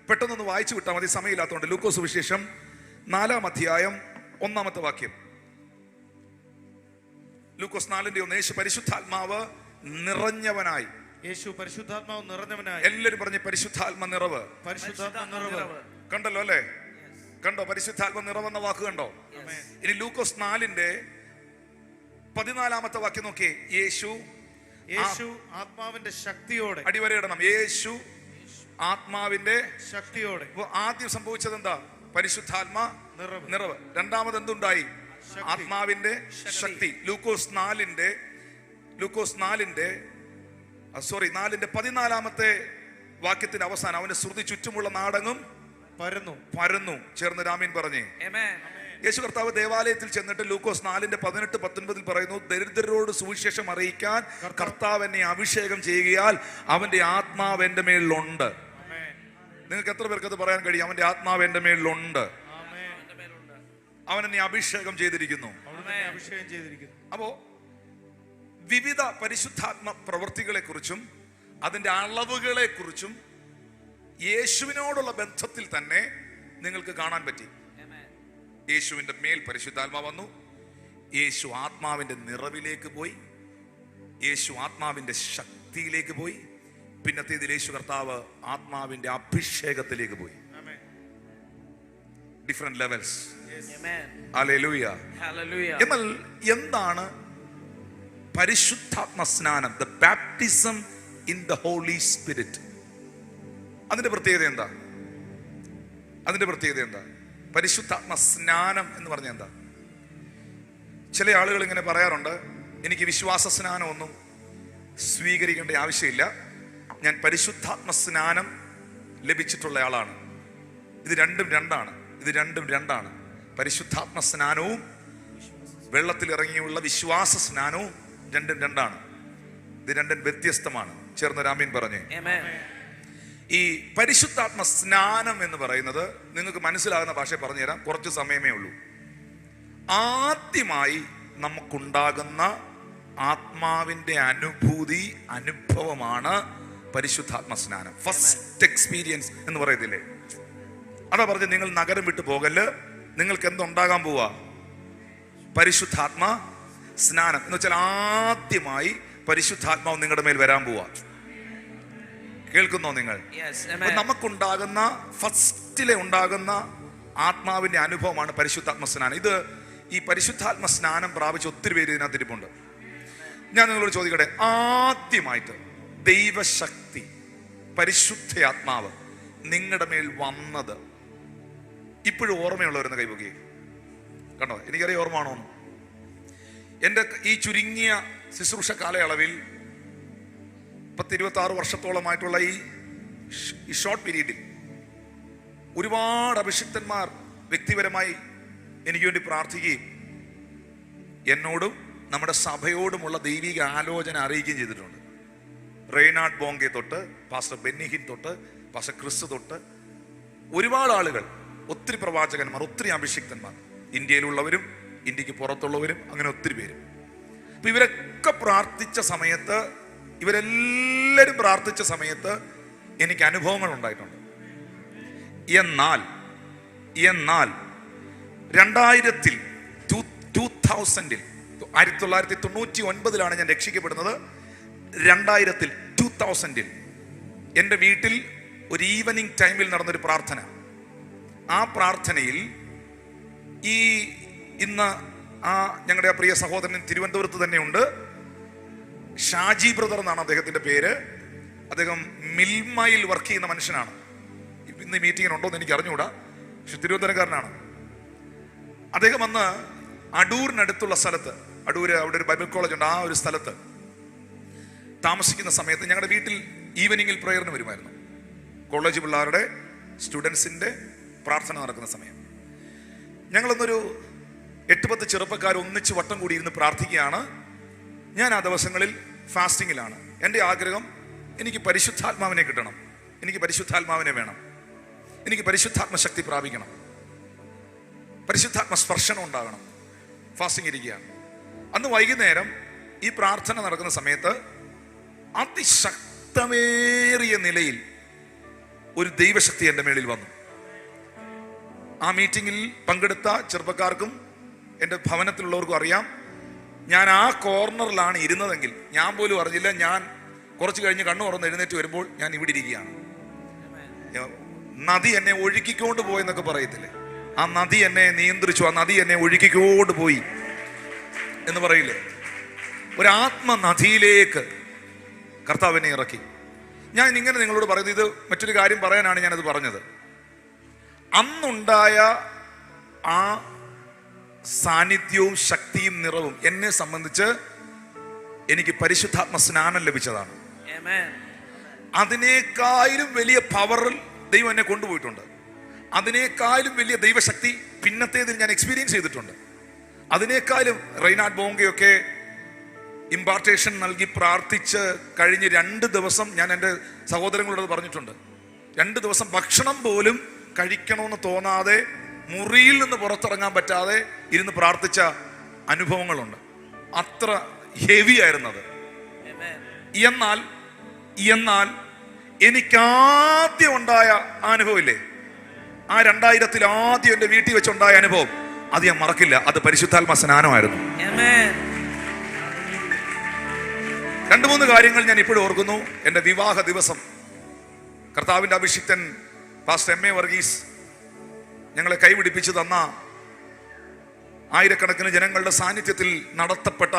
പെട്ടെന്നൊന്ന് വായിച്ചു വിട്ടാൽ മതി, സമയമില്ലാത്തതുകൊണ്ട്. ലൂക്കോസ് വിശേഷം 4 അധ്യായം 1 വാക്യം. ലൂക്കോസ് 4:1. യേശു പരിശുദ്ധാത്മാവ് നിറഞ്ഞവനായി. യേശു പരിശുദ്ധാത്മാവ് നിറഞ്ഞവനായി. എല്ലാവരും പറഞ്ഞ്, പരിശുദ്ധാത്മ നിറവ്. പരിശുദ്ധാത്മ നിറവ്. കണ്ടല്ലോ അല്ലേ? കണ്ടോ? പരിശുദ്ധാത്മ നിറവെന്ന വാക്ക് കണ്ടോ? ഇനി ലൂക്കോസ് 4:14 വാക്യം നോക്കിയേ. യേശു ആത്മാവിന്റെ ശക്തിയോടെ. അടിവരയിടണം, യേശു ആത്മാവിന്റെ ശക്തിയോടെ. ആദ്യം സംഭവിച്ചത് എന്താ? പരിശുദ്ധാത്മ നിറവ്. രണ്ടാമത് എന്തുണ്ടായി? ആത്മാവിന്റെ ശക്തി. ലൂക്കോസ് 4:14 വാക്യത്തിന്റെ അവസാനം, അവന്റെ ശ്രുതി ചുറ്റുമുള്ള നാടങ്ങും പരന്നു. ചേർന്ന് രാമീൻ പറഞ്ഞേ. യേശു കർത്താവ് ദേവാലയത്തിൽ ചെന്നിട്ട് ലൂക്കോസ് 4:18-19 പറയുന്നു, ദരിദ്രരോട് സുവിശേഷം അറിയിക്കാൻ കർത്താവ് എന്നെ അഭിഷേകം ചെയ്യുകയാൽ അവന്റെ ആത്മാവ് എന്റെ മേളിലുണ്ട്. നിങ്ങൾക്ക് എത്ര പേർക്ക് അത് പറയാൻ കഴിയും? അവന്റെ ആത്മാവ് എന്റെ മേളിലുണ്ട്, അവൻ എന്നെ അഭിഷേകം ചെയ്തിരിക്കുന്നു. അപ്പോ വിവിധ പരിശുദ്ധാത്മ പ്രവൃത്തികളെ കുറിച്ചും അതിന്റെ അളവുകളെ കുറിച്ചും യേശുവിനോടുള്ള ബന്ധത്തിൽ തന്നെ നിങ്ങൾക്ക് കാണാൻ പറ്റി. യേശുവിന്റെ മേൽ പരിശുദ്ധാത്മാ വന്നു, യേശു ആത്മാവിന്റെ നിറവിലേക്ക് പോയി, യേശു ആത്മാവിന്റെ ശക്തിയിലേക്ക് പോയി, പിന്നത്തേതിൽ യേശു കർത്താവ് ആത്മാവിന്റെ അഭിഷേകത്തിലേക്ക് പോയി. Different levels. ഹല്ലേലൂയ. എന്നാൽ എന്താണ് പരിശുദ്ധാത്മ സ്നാനം? The baptism in the holy spirit. അതിന്റെ പ്രത്യേകത എന്താ? പരിശുദ്ധാത്മ സ്നാനം എന്ന് പറഞ്ഞാൽ എന്താ? ചില ആളുകൾ ഇങ്ങനെ പറയാറുണ്ട്, എനിക്ക് വിശ്വാസ സ്നാനമൊന്നും സ്വീകരിക്കേണ്ട ആവശ്യമില്ല, ഞാൻ പരിശുദ്ധാത്മ സ്നാനം ലഭിച്ചിട്ടുള്ള ആളാണ്. ഇത് രണ്ടും രണ്ടാണ്. പരിശുദ്ധാത്മ സ്നാനവും വെള്ളത്തിൽ ഇറങ്ങിയുള്ള വിശ്വാസ സ്നാനവും രണ്ടും രണ്ടാണ്. ഇത് രണ്ടും വ്യത്യസ്തമാണ്. ചേർന്ന് രാമീൻ പറഞ്ഞേ. ഈ പരിശുദ്ധാത്മ സ്നാനം എന്ന് പറയുന്നത് നിങ്ങൾക്ക് മനസ്സിലാകുന്ന ഭാഷ പറഞ്ഞുതരാം, കുറച്ച് സമയമേ ഉള്ളൂ. ആദ്യമായി നമുക്കുണ്ടാകുന്ന ആത്മാവിന്റെ അനുഭവമാണ് പരിശുദ്ധാത്മ സ്നാനം. ഫസ്റ്റ് എക്സ്പീരിയൻസ് എന്ന് പറയത്തില്ലേ, അതാ പറഞ്ഞ് നിങ്ങൾ നഗരം വിട്ടു പോകല്, നിങ്ങൾക്ക് എന്തുണ്ടാകാൻ പോവാ? പരിശുദ്ധാത്മ സ്നാനം എന്ന് വെച്ചാൽ ആദ്യമായി പരിശുദ്ധാത്മാവ് നിങ്ങളുടെ മേൽ വരാൻ പോവാ. കേൾക്കുന്നോ നിങ്ങൾ? നമുക്കുണ്ടാകുന്ന ഫസ്റ്റിലെ ഉണ്ടാകുന്ന ആത്മാവിന്റെ അനുഭവമാണ് പരിശുദ്ധാത്മ സ്നാനം. ഇത് ഈ പരിശുദ്ധാത്മ സ്നാനം പ്രാപിച്ച ഒത്തിരി പേര് ഇതിനകത്ത് ഇരിപ്പുണ്ട്. ഞാൻ നിങ്ങളോട് ചോദിക്കട്ടെ, ആദ്യമായിട്ട് ദൈവശക്തി പരിശുദ്ധ ആത്മാവ് നിങ്ങളുടെ മേൽ വന്നത് ഇപ്പോഴും ഓർമ്മയുള്ളവരെന്ന് കൈപൊക്കി കണ്ടോ? എനിക്കറിയാം ഓർമ്മയാണോ? എൻ്റെ ഈ ചുരുങ്ങിയ ശുശ്രൂഷ കാലയളവിൽ 26 വർഷത്തോളമായിട്ടുള്ള ഈ ഷോർട്ട് പീരീഡിൽ ഒരുപാട് അഭിഷിക്തന്മാർ വ്യക്തിപരമായി എനിക്ക് വേണ്ടി പ്രാർത്ഥിക്കുകയും എന്നോടും നമ്മുടെ സഭയോടുമുള്ള ദൈവിക ആലോചന അറിയിക്കുകയും ചെയ്തിട്ടുണ്ട്. റെയ്നാഡ് ബോങ്കെ തൊട്ട് പാസ്റ്റർ ബെന്നിഹിൻ തൊട്ട് പാസ്റ്റർ ക്രിസ് തൊട്ട് ഒരുപാട് ആളുകൾ, ഒത്തിരി പ്രവാചകന്മാർ, ഒത്തിരി അഭിഷിക്തന്മാർ, ഇന്ത്യയിലുള്ളവരും ഇന്ത്യക്ക് പുറത്തുള്ളവരും, അങ്ങനെ ഒത്തിരി പേര്. അപ്പൊ ഇവരൊക്കെ പ്രാർത്ഥിച്ച സമയത്ത്, ഇവരെല്ലാവരും പ്രാർത്ഥിച്ച സമയത്ത് എനിക്ക് അനുഭവങ്ങൾ ഉണ്ടായിട്ടുണ്ട്. എന്നാൽ 2000-ൽ 1999 ഞാൻ രക്ഷിക്കപ്പെടുന്നത്. 2000-ൽ എൻ്റെ വീട്ടിൽ ഒരു ഈവനിങ് ടൈമിൽ നടന്നൊരു പ്രാർത്ഥന. ആ പ്രാർത്ഥനയിൽ ഇന്ന് ഞങ്ങളുടെ പ്രിയ സഹോദരൻ തിരുവനന്തപുരത്ത് തന്നെയുണ്ട്, ഷാജി ബ്രദർ എന്നാണ് അദ്ദേഹത്തിന്റെ പേര്. അദ്ദേഹം മിൽമയിൽ വർക്ക് ചെയ്യുന്ന മനുഷ്യനാണ്. ഇന്ന് മീറ്റിങ്ങിനുണ്ടോ എന്ന് എനിക്ക് അറിഞ്ഞുകൂടാ, പക്ഷെ തിരുവനന്തപുരക്കാരനാണ് അദ്ദേഹം. അന്ന് അടൂരിനടുത്തുള്ള സ്ഥലത്ത്, അടൂര് അവിടെ ഒരു ബൈബിൾ കോളേജ് ഉണ്ട്, ആ ഒരു സ്ഥലത്ത് താമസിക്കുന്ന സമയത്ത് ഞങ്ങളുടെ വീട്ടിൽ ഈവനിങ്ങിൽ പ്രേയറിന് വരുമായിരുന്നു. കോളേജ് പിള്ളേരുടെ സ്റ്റുഡൻസിന്റെ പ്രാർത്ഥന നടക്കുന്ന സമയം ഞങ്ങളൊന്നൊരു 8-10 ചെറുപ്പക്കാർ ഒന്നിച്ച് വട്ടം കൂടി ഇരുന്ന് പ്രാർത്ഥിക്കുകയാണ്. ഞാൻ ആ ദിവസങ്ങളിൽ ഫാസ്റ്റിങ്ങിലാണ്. എൻ്റെ ആഗ്രഹം, എനിക്ക് പരിശുദ്ധാത്മാവിനെ കിട്ടണം, എനിക്ക് പരിശുദ്ധാത്മാവിനെ വേണം, എനിക്ക് പരിശുദ്ധാത്മ ശക്തി പ്രാപിക്കണം, പരിശുദ്ധാത്മ സ്പർശനം ഉണ്ടാകണം. ഫാസ്റ്റിംഗ് ഇരിക്കുകയാണ്. അന്ന് വൈകുന്നേരം ഈ പ്രാർത്ഥന നടക്കുന്ന സമയത്ത് അതിശക്തമേറിയ നിലയിൽ ഒരു ദൈവശക്തി എൻ്റെ മേളിൽ വന്നു. ആ മീറ്റിങ്ങിൽ പങ്കെടുത്ത ചെറുപ്പക്കാർക്കും എൻ്റെ ഭവനത്തിലുള്ളവർക്കും അറിയാം, ഞാൻ ആ കോർണറിലാണ് ഇരുന്നതെങ്കിൽ ഞാൻ പോലും അറിഞ്ഞില്ല. ഞാൻ കുറച്ച് കഴിഞ്ഞ് കണ്ണു തുറന്ന് എഴുന്നേറ്റ് വരുമ്പോൾ ഞാൻ ഇവിടെ ഇരിക്കുകയാണ്. നദി എന്നെ ഒഴുക്കിക്കൊണ്ട് പോയെന്നൊക്കെ പറയത്തില്ലേ, ആ നദി എന്നെ നിയന്ത്രിച്ചു, ആ നദി എന്നെ ഒഴുക്കിക്കൊണ്ട് പോയി എന്ന് പറയില്ലേ. ഒരു ആത്മനദിയിലേക്ക് കർത്താവ് എന്നെ ഇറക്കി. ഞാൻ ഇങ്ങനെ നിങ്ങളോട് പറയുന്നത്, ഇത് മറ്റൊരു കാര്യം പറയാനാണ് ഞാനത് പറഞ്ഞത്. അന്നുണ്ടായ ആ സാന്നിധ്യവും ശക്തിയും നിറവും എന്നെ സംബന്ധിച്ച് എനിക്ക് പരിശുദ്ധാത്മ സ്നാനം ലഭിച്ചതാണ്. അതിനേക്കാളും വലിയ പവറിൽ ദൈവം എന്നെ കൊണ്ടുപോയിട്ടുണ്ട്. അതിനേക്കാളും വലിയ ദൈവശക്തി പിന്നത്തേതിൽ ഞാൻ എക്സ്പീരിയൻസ് ചെയ്തിട്ടുണ്ട്. അതിനേക്കാളും റെയ്നാഡ് ബോങ്കയൊക്കെ ഇമ്പാർട്ടേഷൻ നൽകി പ്രാർത്ഥിച്ച് കഴിഞ്ഞ് 2 ദിവസം ഞാൻ എൻ്റെ സഹോദരങ്ങളോട് പറഞ്ഞിട്ടുണ്ട്. 2 ദിവസം ഭക്ഷണം പോലും കഴിക്കണമെന്ന് തോന്നാതെ, മുറിയിൽ നിന്ന് പുറത്തിറങ്ങാൻ പറ്റാതെ ഇരുന്ന് പ്രാർത്ഥിച്ച അനുഭവങ്ങളുണ്ട്. അത്ര ഹെവി ആയിരുന്നത്. എന്നാൽ എനിക്കാദ്യം ഉണ്ടായ അനുഭവം ഇല്ലേ, ആ 2000-ൽ ആദ്യം എൻ്റെ വീട്ടിൽ വെച്ചുണ്ടായ അനുഭവം, അത് ഞാൻ മറക്കില്ല. അത് പരിശുദ്ധാത്മ സ്നാനമായിരുന്നു. 2-3 കാര്യങ്ങൾ ഞാൻ ഇപ്പോഴും ഓർക്കുന്നു. എൻ്റെ വിവാഹ ദിവസം കർത്താവിൻ്റെ അഭിഷിക്തൻ പാസ്റ്റർ എം.എ. വർഗീസ് ഞങ്ങളെ കൈപിടിപ്പിച്ചു തന്ന, ആയിരക്കണക്കിന് ജനങ്ങളുടെ സാന്നിധ്യത്തിൽ നടത്തപ്പെട്ട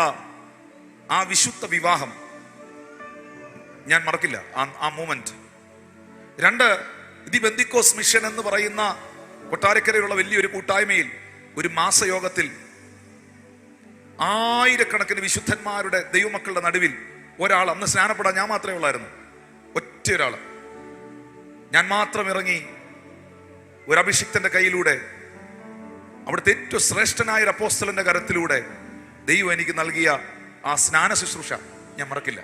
ആ വിശുദ്ധ വിവാഹം ഞാൻ മറക്കില്ല, ആ മൂമെന്റ്. 2, ദി ബെന്തിക്കോസ് മിഷൻ എന്ന് പറയുന്ന കൊട്ടാരക്കരയിലുള്ള വലിയൊരു കൂട്ടായ്മയിൽ ഒരു മാസയോഗത്തിൽ ആയിരക്കണക്കിന് വിശുദ്ധന്മാരുടെ ദൈവമക്കളുടെ നടുവിൽ ഒരാൾ, അന്ന് സ്നാനപ്പെടാൻ ഞാൻ മാത്രമേ ഉള്ളായിരുന്നു, ഒറ്റ ഒരാൾ, ഞാൻ മാത്രം ഇറങ്ങി ഒരു അഭിഷിക്തന്റെ കയ്യിലൂടെ, അവിടുത്തെ ഏറ്റവും ശ്രേഷ്ഠനായ ഒരു അപ്പോസ്തലന്റെ കരത്തിലൂടെ ദൈവം എനിക്ക് നൽകിയ ആ സ്നാന ശുശ്രൂഷ ഞാൻ മറക്കില്ല.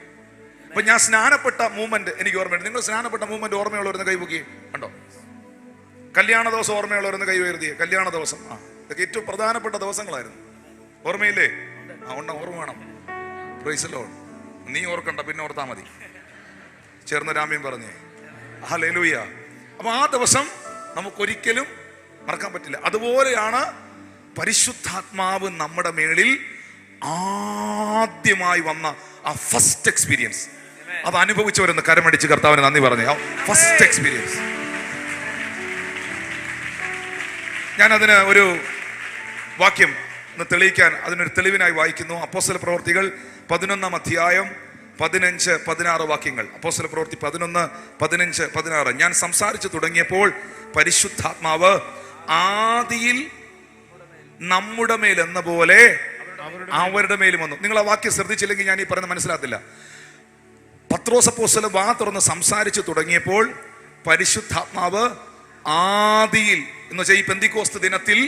അപ്പൊ ഞാൻ സ്നാനപ്പെട്ട മൂവ്മെന്റ് എനിക്ക് ഓർമ്മയുണ്ട്. നിങ്ങൾ സ്നാനപ്പെട്ട മൂവ്മെന്റ് ഓർമ്മയുള്ളവരുന്ന് കൈപൊക്കി കണ്ടോ? കല്യാണ ദിവസം ഓർമ്മയുള്ളവരെന്ന് കൈ ഉയർത്തിയേ. കല്യാണ ദിവസം, ഇതൊക്കെ ഏറ്റവും പ്രധാനപ്പെട്ട ദിവസങ്ങളായിരുന്നു. ഓർമ്മയില്ലേ? ഓർമ്മ വേണം. Praise the Lord. നീ ഓർക്കണ്ട, പിന്നെ ഓർത്താ മതി. ചേർന്ന് രാമ്യം പറഞ്ഞേ ഹല്ലേലൂയ. അപ്പൊ ആ ദിവസം നമുക്കൊരിക്കലും മറക്കാൻ പറ്റില്ല. അതുപോലെയാണ് പരിശുദ്ധാത്മാവ് നമ്മുടെ മേളിൽ ആദ്യമായി വന്ന ആ ഫസ്റ്റ് എക്സ്പീരിയൻസ്. അത് അനുഭവിച്ചവരൊന്ന് കരമടിച്ച് കർത്താവിന് നന്ദി പറഞ്ഞേ. ആ ഫസ്റ്റ് എക്സ്പീരിയൻസ്. ഞാനതിന് ഒരു വാക്യം ഒന്ന് തെളിയിക്കാൻ, അതിനൊരു തെളിവിനായി വായിക്കുന്നു. അപ്പോസ്തല പ്രവൃത്തികൾ 11-ാം അധ്യായം 15-16 വാക്യങ്ങൾ. അപ്പോസ്തല പ്രവൃത്തി 11, 15, 16. ഞാൻ സംസാരിച്ചു തുടങ്ങിയപ്പോൾ പരിശുദ്ധാത്മാവ് ആദിയിൽ നമ്മുടെ മേൽ എന്ന പോലെ അവരുടെ മേലും വന്നു. നിങ്ങൾ ആ വാക്യം ശ്രദ്ധിച്ചില്ലെങ്കിൽ ഞാൻ ഈ പറയുന്നത് മനസ്സിലാത്തില്ല. പത്രോസ് അപ്പോസ്തലൻ വാ തുറന്ന് സംസാരിച്ചു തുടങ്ങിയപ്പോൾ പരിശുദ്ധാത്മാവ് ആദിയിൽ എന്ന് വെച്ചാൽ ഈ പെന്തിക്കോസ്ത് ദിനത്തിൽ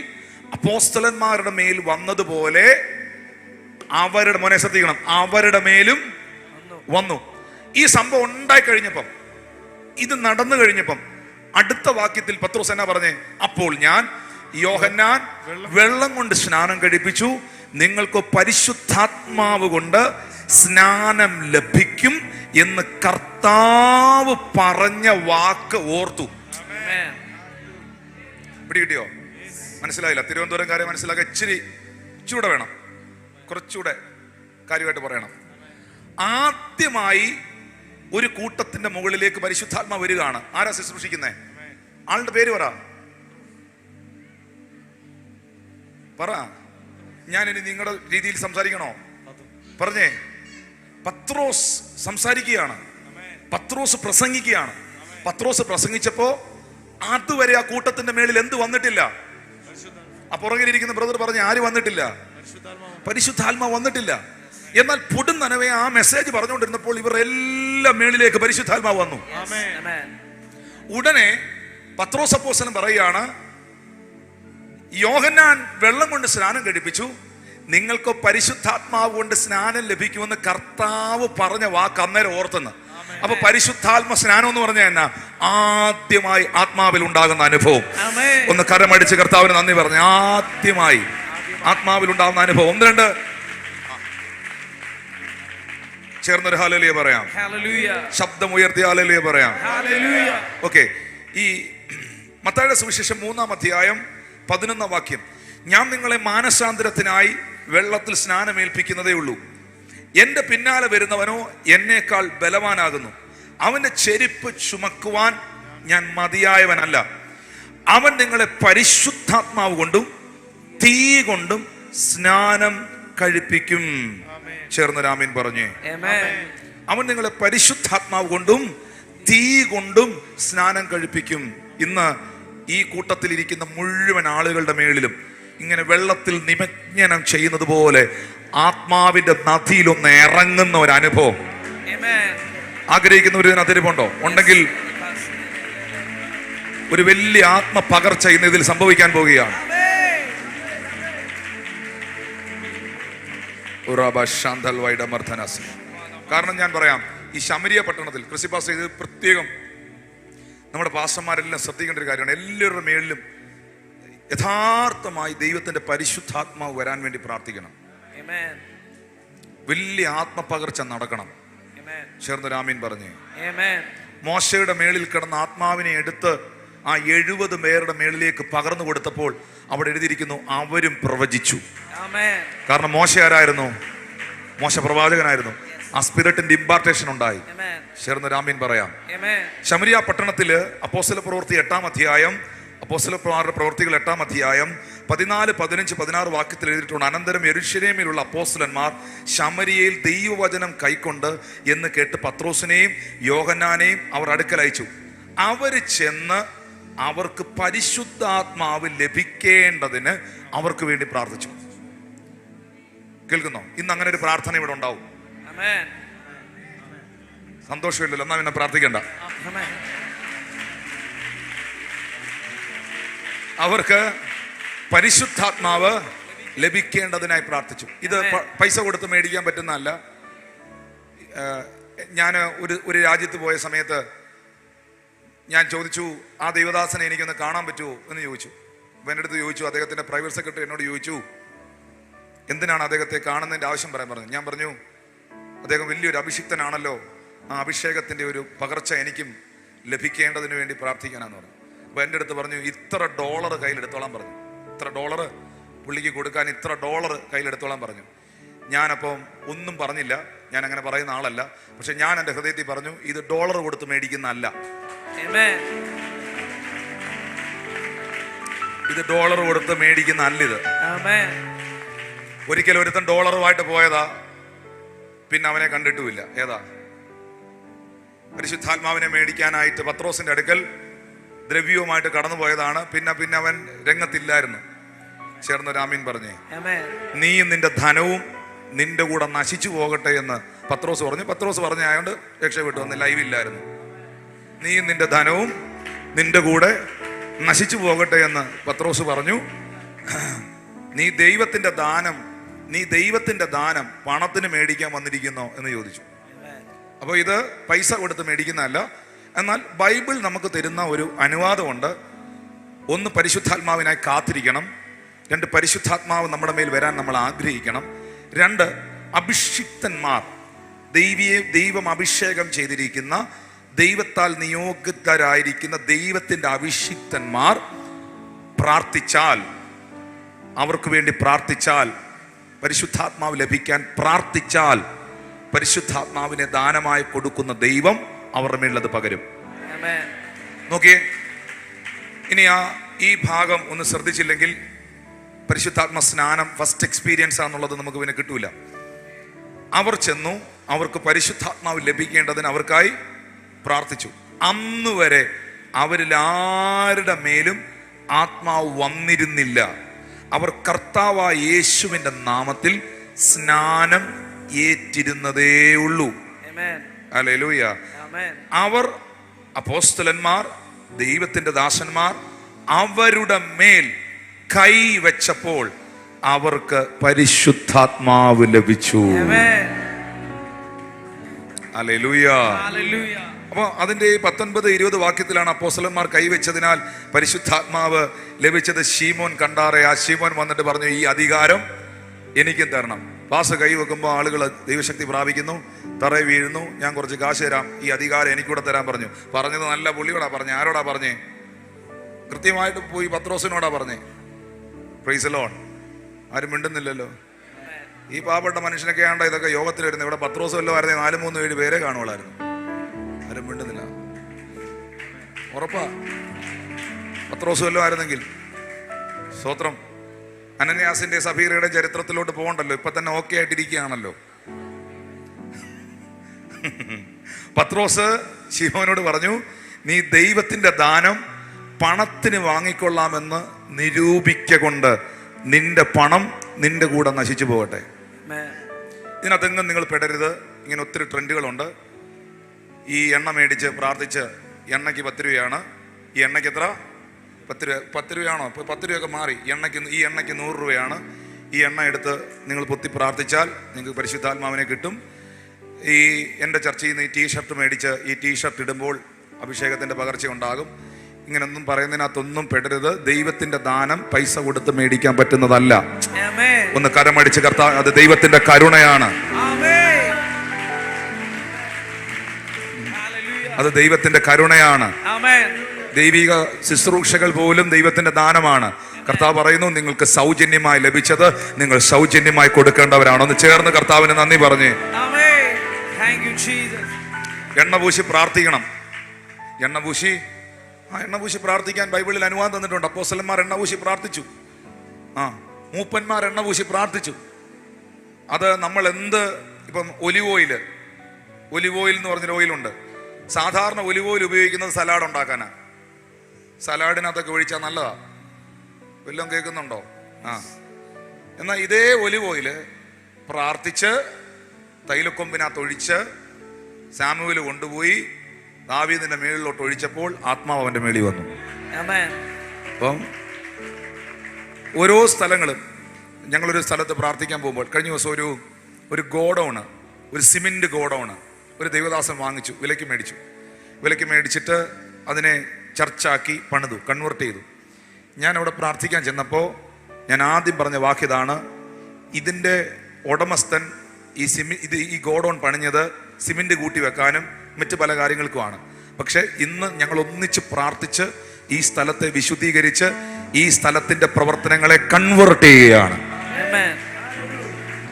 അപ്പോസ്തലന്മാരുടെ മേൽ വന്നതുപോലെ അവരുടെ, മോനെ ശ്രദ്ധിക്കണം, അവരുടെ മേലും വന്നു. ഈ സംഭവം ഉണ്ടായി കഴിഞ്ഞപ്പം, ഇത് നടന്നു കഴിഞ്ഞപ്പം അടുത്ത വാക്യത്തിൽ പത്രോസ് എന്നാ പറഞ്ഞേ? അപ്പോൾ ഞാൻ യോഹന്നാൻ വെള്ളം കൊണ്ട് സ്നാനം കഴിപ്പിച്ചു, നിങ്ങൾക്ക് പരിശുദ്ധാത്മാവ് കൊണ്ട് സ്നാനം ലഭിക്കും എന്ന് കർത്താവ് പറഞ്ഞ വാക്ക് ഓർത്തു. പിടികിട്ടിയോ? മനസ്സിലായില്ല? തിരുവനന്തപുരംകാരെ മനസ്സിലാക്കാൻ ഇച്ചിരി വേണം, കുറച്ചുകൂടെ കാര്യമായിട്ട് പറയണം. ആദ്യമായി ഒരു കൂട്ടത്തിന്റെ മുകളിലേക്ക് പരിശുദ്ധാത്മാ വരികയാണ്. ആരാ ശുശ്രൂഷിക്കുന്നേ? ആളുടെ പേര് പറ. ഞാൻ ഇനി നിങ്ങളുടെ രീതിയിൽ സംസാരിക്കണോ? പറഞ്ഞേ. പത്രോസ് സംസാരിക്കുകയാണ്, പത്രോസ് പ്രസംഗിക്കുകയാണ്. പത്രോസ് പ്രസംഗിച്ചപ്പോ അതുവരെ ആ കൂട്ടത്തിന്റെ മേളിൽ എന്ത് വന്നിട്ടില്ല? ആ പുറകിലിരിക്കുന്ന ബ്രദർ പറഞ്ഞ ആര് വന്നിട്ടില്ല? പരിശുദ്ധാത്മാ വന്നിട്ടില്ല. എന്നാൽ പൊടുന്നനവേ ആ മെസ്സേജ് പറഞ്ഞുകൊണ്ടിരുന്നപ്പോൾ ഇവർ എല്ലാം മേളിലേക്ക് പരിശുദ്ധാത്മാവ് വന്നു. ഉടനെ പത്രോസ് അപ്പോസ്തലൻ പറയുകയാണ്, യോഹന്നാൻ വെള്ളം കൊണ്ട് സ്നാനം കഴിപ്പിച്ചു, നിങ്ങൾക്ക് പരിശുദ്ധാത്മാവ് കൊണ്ട് സ്നാനം ലഭിക്കുമെന്ന് കർത്താവ് പറഞ്ഞ വാക്ക് അന്നേരം ഓർത്തെന്ന്. അപ്പൊ പരിശുദ്ധാത്മ സ്നാനം എന്ന് പറഞ്ഞാൽ എന്നാ? ആദ്യമായി ആത്മാവിൽ ഉണ്ടാകുന്ന അനുഭവം. ഒന്ന് കരമടിച്ച് കർത്താവിന് നന്ദി പറഞ്ഞു. ആദ്യമായി ആത്മാവിൽ ഉണ്ടാകുന്ന അനുഭവം. 1, 2 ചേർന്നൊരു ഹല്ലേലൂയ പറയാം. ശബ്ദം ഉയർത്തി ഹല്ലേലൂയ പറയാം. ഓക്കെ. ഈ മത്തായിയുടെ സുവിശേഷം 3-ാം അധ്യായം 11-ാം വാക്യം. ഞാൻ നിങ്ങളെ മാനസാന്തരത്തിനായി വെള്ളത്തിൽ സ്നാനമേൽപ്പിക്കുന്നതേ ഉള്ളൂ. എന്റെ പിന്നാലെ വരുന്നവനോ എന്നേക്കാൾ ബലവാനാകുന്നു. അവന്റെ ചെരുപ്പ് ചുമക്കുവാൻ ഞാൻ മതിയായവനല്ല. അവൻ നിങ്ങളെ പരിശുദ്ധാത്മാവ് കൊണ്ടും തീ കൊണ്ടും സ്നാനം കഴിപ്പിക്കും. ചേർന്ന് ആമേൻ പറഞ്ഞേ. അവൻ നിങ്ങളെ പരിശുദ്ധാത്മാവ് കൊണ്ടും തീ കൊണ്ടും സ്നാനം കഴിപ്പിക്കും. ഇന്ന് ഈ കൂട്ടത്തിൽ ഇരിക്കുന്ന മുഴുവൻ ആളുകളുടെ മേളിലും ഇങ്ങനെ വെള്ളത്തിൽ നിമജ്ഞനം ചെയ്യുന്നത് പോലെ ആത്മാവിന്റെ നദിയിലൊന്ന് ഇറങ്ങുന്ന ഒരു അനുഭവം ആഗ്രഹിക്കുന്ന ഒരു അതിരിപ്പുണ്ടോ? ഉണ്ടെങ്കിൽ ഒരു വലിയ ആത്മ പകർച്ച ഇന്ന് ഇതിൽ സംഭവിക്കാൻ പോവുകയാണ്. കാരണം ഞാൻ പറയാം, ഈ ശമരിയ പട്ടണത്തിൽ ക്രിസ്തുപാസ് ഇത് പ്രത്യേകം നമ്മുടെ പാസ്റ്റർമാരെല്ലാം ശ്രദ്ധിക്കേണ്ട ഒരു കാര്യമാണ്. എല്ലാവരുടെ മേളിലും യഥാർത്ഥമായി ദൈവത്തിന്റെ പരിശുദ്ധാത്മാവ് വരാൻ വേണ്ടി പ്രാർത്ഥിക്കണം. വലിയ ആത്മപകർച്ച നടക്കണം. ചേർന്ന് ആമേൻ പറഞ്ഞേ. മോശയുടെ മേളിൽ കിടന്ന ആത്മാവിനെ എടുത്ത് ആ 70 പേരുടെ മേളിലേക്ക് പകർന്നു കൊടുത്തപ്പോൾ അവിടെ എഴുതിയിരിക്കുന്നു, അവരും പ്രവചിച്ചു. കാരണം മോശ ആരായിരുന്നു? മോശ പ്രവാചകനായിരുന്നു. ആ സ്പിരിറ്റിന്റെ ഇമ്പാർട്ടേഷൻ ഉണ്ടായി. ചേർന്ന് ആമേൻ പറയാം. ശമരിയ പട്ടണത്തില് അപ്പോസ്തല പ്രവൃത്തി 8-ാം അധ്യായം, അപ്പോസ്തലന്മാരുടെ പ്രവൃത്തികൾ 8-ാം അധ്യായം 14, 15, 16 വാക്യത്തിൽ എഴുതിയിട്ടുണ്ട്. അനന്തരം യെരൂശലേമിലുള്ള അപ്പോസ്തലന്മാർ ശമരിയയിൽ ദൈവവചനം കൈക്കൊണ്ട് എന്ന് കേട്ട് പത്രോസിനെയും യോഹന്നാനെയും അവർ അടുക്കൽ അയച്ചു. അവര് ചെന്ന് അവർക്ക് പരിശുദ്ധാത്മാവ് ലഭിക്കേണ്ടതിന് അവർക്ക് വേണ്ടി പ്രാർത്ഥിച്ചു. കേൾക്കുന്നോ? ഇന്ന് അങ്ങനെ ഒരു പ്രാർത്ഥന ഇവിടെ ഉണ്ടാവും. സന്തോഷമില്ലല്ലോ, എന്നാ പിന്നെ പ്രാർത്ഥിക്കണ്ട. അവർക്ക് പരിശുദ്ധാത്മാവ് ലഭിക്കേണ്ടതിനായി പ്രാർത്ഥിച്ചു. ഇത് പൈസ കൊടുത്ത് മേടിക്കാൻ പറ്റുന്നതല്ല. ഞാൻ ഒരു രാജ്യത്ത് പോയ സമയത്ത് ഞാൻ ചോദിച്ചു, ആ ദൈവദാസനെ എനിക്കൊന്ന് കാണാൻ പറ്റുമോ എന്ന് ചോദിച്ചു. അപ്പം എൻ്റെ അടുത്ത് ചോദിച്ചു, അദ്ദേഹത്തിൻ്റെ പ്രൈവറ്റ് സെക്രട്ടറി എന്നോട് ചോദിച്ചു, എന്തിനാണ് അദ്ദേഹത്തെ കാണുന്നതിൻ്റെ ആവശ്യം പറയാൻ പറഞ്ഞു. ഞാൻ പറഞ്ഞു, അദ്ദേഹം വലിയൊരു അഭിഷിക്തനാണല്ലോ, ആ അഭിഷേകത്തിൻ്റെ ഒരു പകർച്ച എനിക്കും ലഭിക്കേണ്ടതിന് വേണ്ടി പ്രാർത്ഥിക്കാനാന്ന് പറഞ്ഞു. അപ്പോൾ എൻ്റെ അടുത്ത് പറഞ്ഞു, ഇത്ര $1 കയ്യിലെടുത്തോളാൻ പറഞ്ഞു. ഇത്ര $1 പുള്ളിക്ക് കൊടുക്കാൻ ഇത്ര $1 കയ്യിലെടുത്തോളാൻ പറഞ്ഞു. ഞാനപ്പം ഒന്നും പറഞ്ഞില്ല, ഞാൻ അങ്ങനെ പറയുന്ന ആളല്ല. പക്ഷെ ഞാൻ എൻ്റെ ഹൃദയത്തിൽ പറഞ്ഞു, ഇത് $1 കൊടുത്ത് മേടിക്കുന്നതല്ല, ഇത് $1 കൊടുത്ത് മേടിക്കുന്ന അല്ലിത്. ഒരിക്കലും ഒരുത്തൻ $1 പോയതാ, പിന്നെ അവനെ കണ്ടിട്ടുമില്ല. ഏതാ? പരിശുദ്ധാത്മാവിനെ മേടിക്കാനായിട്ട് പത്രോസിന്റെ അടുക്കൽ ദ്രവ്യവുമായിട്ട് കടന്നു പോയതാണ്. പിന്നെ അവൻ രംഗത്തില്ലായിരുന്നു. ചേർന്നൊരു ആമീൻ പറഞ്ഞേ. നീയും നിന്റെ ധനവും നിന്റെ കൂടെ നശിച്ചു പോകട്ടെ എന്ന് പത്രോസ് പറഞ്ഞു. പത്രോസ് പറഞ്ഞായോണ്ട് രക്ഷപ്പെട്ടു, വന്ന് ലൈവില്ലായിരുന്നു. നീയും നിന്റെ ധനവും നിന്റെ കൂടെ നശിച്ചു പോകട്ടെ എന്ന് പത്രോസ് പറഞ്ഞു. നീ ദൈവത്തിന്റെ ദാനം പണത്തിന് മേടിക്കാൻ വന്നിരിക്കുന്നോ എന്ന് ചോദിച്ചു. അപ്പോൾ ഇത് പൈസ കൊടുത്ത് മേടിക്കുന്നതല്ല. എന്നാൽ ബൈബിൾ നമുക്ക് തരുന്ന ഒരു അനുവാദമുണ്ട്. ഒന്ന്, പരിശുദ്ധാത്മാവിനായി കാത്തിരിക്കണം. 2, പരിശുദ്ധാത്മാവ് നമ്മുടെ മേൽ വരാൻ നമ്മൾ ആഗ്രഹിക്കണം. 2, അഭിഷിക്തന്മാർ, ദൈവം അഭിഷേകം ചെയ്തിരിക്കുന്ന, ദൈവത്താൽ നിയോഗിതരായിരിക്കുന്ന ദൈവത്തിന്റെ അഭിഷിക്തന്മാർ പ്രാർത്ഥിച്ചാൽ, അവർക്ക് വേണ്ടി പ്രാർത്ഥിച്ചാൽ, പരിശുദ്ധാത്മാവ് ലഭിക്കാൻ പ്രാർത്ഥിച്ചാൽ, പരിശുദ്ധാത്മാവിനെ ദാനമായി കൊടുക്കുന്ന ദൈവം അവരുടെ മേലുള്ളത് പകരും. നോക്കിയേ, ഇനി ഈ ഭാഗം ഒന്ന് ശ്രദ്ധിച്ചില്ലെങ്കിൽ പരിശുദ്ധാത്മ സ്നാനം ഫസ്റ്റ് എക്സ്പീരിയൻസ് ആണെന്നുള്ളത് നമുക്ക് പിന്നെ കിട്ടൂല. അവർ ചെന്നു, അവർക്ക് പരിശുദ്ധാത്മാവ് ലഭിക്കേണ്ടതിന് അവർക്കായി പ്രാർത്ഥിച്ചു. അന്ന് വരെ അവരിൽ ആരുടെ മേലും ആത്മാവ് വന്നിരുന്നില്ല. അവർ കർത്താവായ യേശുവിന്റെ നാമത്തിൽ സ്നാനം ഏറ്റിരുന്നതേ ഉള്ളൂ. ഹല്ലേലൂയ. അവർ അപ്പോസ്തലന്മാർ, ദൈവത്തിന്റെ ദാസന്മാർ അവരുടെ മേൽ കൈ വെച്ചപ്പോൾ അവർക്ക് പരിശുദ്ധാത്മാവ് ലഭിച്ചു. ഹല്ലേലൂയ. അപ്പൊ അതിന്റെ 19-20 വാക്യത്തിലാണ് അപ്പോസ്തലന്മാർ കൈവച്ചതിനാൽ പരിശുദ്ധാത്മാവ് ലഭിച്ചത്. ശീമോൻ കണ്ടാറെ, ആ ശീമോൻ വന്നിട്ട് പറഞ്ഞു, ഈ അധികാരം എനിക്കും തരണം. പാസ് കൈവെക്കുമ്പോൾ ആളുകൾ ദൈവശക്തി പ്രാപിക്കുന്നു, തറയിൽ വീഴുന്നു. ഞാൻ കുറച്ച് കാശ് തരാം, ഈ അധികാരം എനിക്കൂടെ തരാൻ പറഞ്ഞു. പറഞ്ഞത് നല്ല പുള്ളിയോടാ പറഞ്ഞേ. ആരോടാ പറഞ്ഞേ? കൃത്യമായിട്ട് പോയി പത്രോസിനോടാ പറഞ്ഞേ. Praise the Lord. ആരും മിണ്ടുന്നില്ലല്ലോ. ഈ പാവപ്പെട്ട മനുഷ്യനൊക്കെ ആണ്ടോ ഇതൊക്കെ യോഗത്തിൽ വരുന്നത്. ഇവിടെ പത്രോസ് വല്ലതും ആയിരുന്നേ 4-3-7 പേരെ കാണുള്ളായിരുന്നു. ആരും മിണ്ടുന്നില്ല. ഉറപ്പാ, പത്രോസ് വല്ലതും ആയിരുന്നെങ്കിൽ. സ്തോത്രം. അനന്യാസിന്റെ സഫീറയുടെ ചരിത്രത്തിലോട്ട് പോകണ്ടല്ലോ, ഇപ്പൊ തന്നെ ഓക്കെ ആയിട്ടിരിക്കുകയാണല്ലോ. പത്രോസ് ശിമോനോട് പറഞ്ഞു, നീ ദൈവത്തിന്റെ ദാനം പണത്തിന് വാങ്ങിക്കൊള്ളാമെന്ന് നിരൂപിക്കൊണ്ട് നിന്റെ പണം നിന്റെ കൂടെ നശിച്ചു പോകട്ടെ. ഇതിനകത്തെങ്ങും നിങ്ങൾ പെടരുത്. ഇങ്ങനെ ഒത്തിരി ട്രെൻഡുകളുണ്ട്. ഈ എണ്ണ മേടിച്ച് പ്രാർത്ഥിച്ച്, എണ്ണയ്ക്ക് 10 രൂപയാണ്. ഈ എണ്ണയ്ക്ക് എത്ര? 10 രൂപയാണോ? ഇപ്പോൾ 10 രൂപയൊക്കെ മാറി. ഈ എണ്ണയ്ക്ക് 100 രൂപയാണ്. ഈ എണ്ണ എടുത്ത് നിങ്ങൾ പൊത്തി പ്രാർത്ഥിച്ചാൽ നിങ്ങൾക്ക് പരിശുദ്ധാത്മാവിനെ കിട്ടും. ഈ എൻ്റെ ചർച്ചയിൽ നിന്ന് ഈ ടീഷർട്ട് മേടിച്ച് ഈ ടീഷർട്ട് ഇടുമ്പോൾ അഭിഷേകത്തിൻ്റെ പകർച്ച ഉണ്ടാകും. ഇങ്ങനൊന്നും പറയുന്നതിനകത്തൊന്നും പെടരുത്. ദൈവത്തിന്റെ ദാനം പൈസ കൊടുത്ത് മേടിക്കാൻ പറ്റുന്നതല്ല. ഒന്ന് കരമടിച്ച് കർത്താവ്, അത് ദൈവത്തിന്റെ കരുണയാണ്. അത് ദൈവത്തിന്റെ കരുണയാണ്. ദൈവിക ശുശ്രൂഷകൾ പോലും ദൈവത്തിന്റെ ദാനമാണ്. കർത്താവ് പറയുന്നു, നിങ്ങൾക്ക് സൗജന്യമായി ലഭിച്ചത് നിങ്ങൾ സൗജന്യമായി കൊടുക്കേണ്ടവരാണ്. ഒന്ന് ചേർന്ന് കർത്താവിന് നന്ദി പറഞ്ഞേ. എണ്ണ പൂശി പ്രാർത്ഥിക്കണം. എണ്ണ പൂശി പ്രാർത്ഥിക്കാൻ ബൈബിളിൽ അനുവാദം തന്നിട്ടുണ്ട്. അപ്പോസ്തലന്മാർ എണ്ണ പൂശി പ്രാർത്ഥിച്ചു. മൂപ്പന്മാർ എണ്ണ പൂശി പ്രാർത്ഥിച്ചു. അത് നമ്മൾ ഇപ്പം ഒലിവ് ഓയിൽ എന്ന് പറഞ്ഞൊരു ഓയിലുണ്ട്. സാധാരണ ഒലിവ് ഓയിൽ ഉപയോഗിക്കുന്നത് സലാഡ് ഉണ്ടാക്കാനാ. സലാഡിനകത്തൊക്കെ ഒഴിച്ചാൽ നല്ലതാ. വല്ലതും കേൾക്കുന്നുണ്ടോ? എന്നാൽ ഇതേ ഒലിവ് ഓയിൽ പ്രാർത്ഥിച്ച് തൈലക്കൊമ്പിനകത്ത് ഒഴിച്ച് സാമുവേൽ കൊണ്ടുപോയി ദാവീദിന്റെ മേളിലോട്ട് ഒഴിച്ചപ്പോൾ ആത്മാവ് അവന്റെ മേളിൽ വന്നു. അപ്പം ഓരോ സ്ഥലങ്ങളും, ഞങ്ങളൊരു സ്ഥലത്ത് പ്രാർത്ഥിക്കാൻ പോകുമ്പോൾ കഴിഞ്ഞ ദിവസം ഒരു ഗോഡൗണ്, ഒരു സിമെന്റ് ഗോഡൗണ്, ഒരു ദൈവദാസൻ വാങ്ങിച്ചു, വിലയ്ക്ക് മേടിച്ചിട്ട് അതിനെ ചർച്ചാക്കി പണിതു, കൺവേർട്ട് ചെയ്തു. ഞാൻ അവിടെ പ്രാർത്ഥിക്കാൻ ചെന്നപ്പോൾ ഞാൻ ആദ്യം പറഞ്ഞ വാക്കിതാണ്, ഇതിൻ്റെ ഉടമസ്ഥൻ ഈ ഗോഡൗൺ പണിഞ്ഞത് സിമെന്റ് കൂട്ടി വെക്കാനും മറ്റു പല കാര്യങ്ങൾക്കുമാണ്. പക്ഷെ ഇന്ന് ഞങ്ങൾ ഒന്നിച്ച് പ്രാർത്ഥിച്ച് ഈ സ്ഥലത്തെ വിശുദ്ധീകരിച്ച് ഈ സ്ഥലത്തിന്റെ പ്രവർത്തനങ്ങളെ കൺവേർട്ട് ചെയ്യുകയാണ്.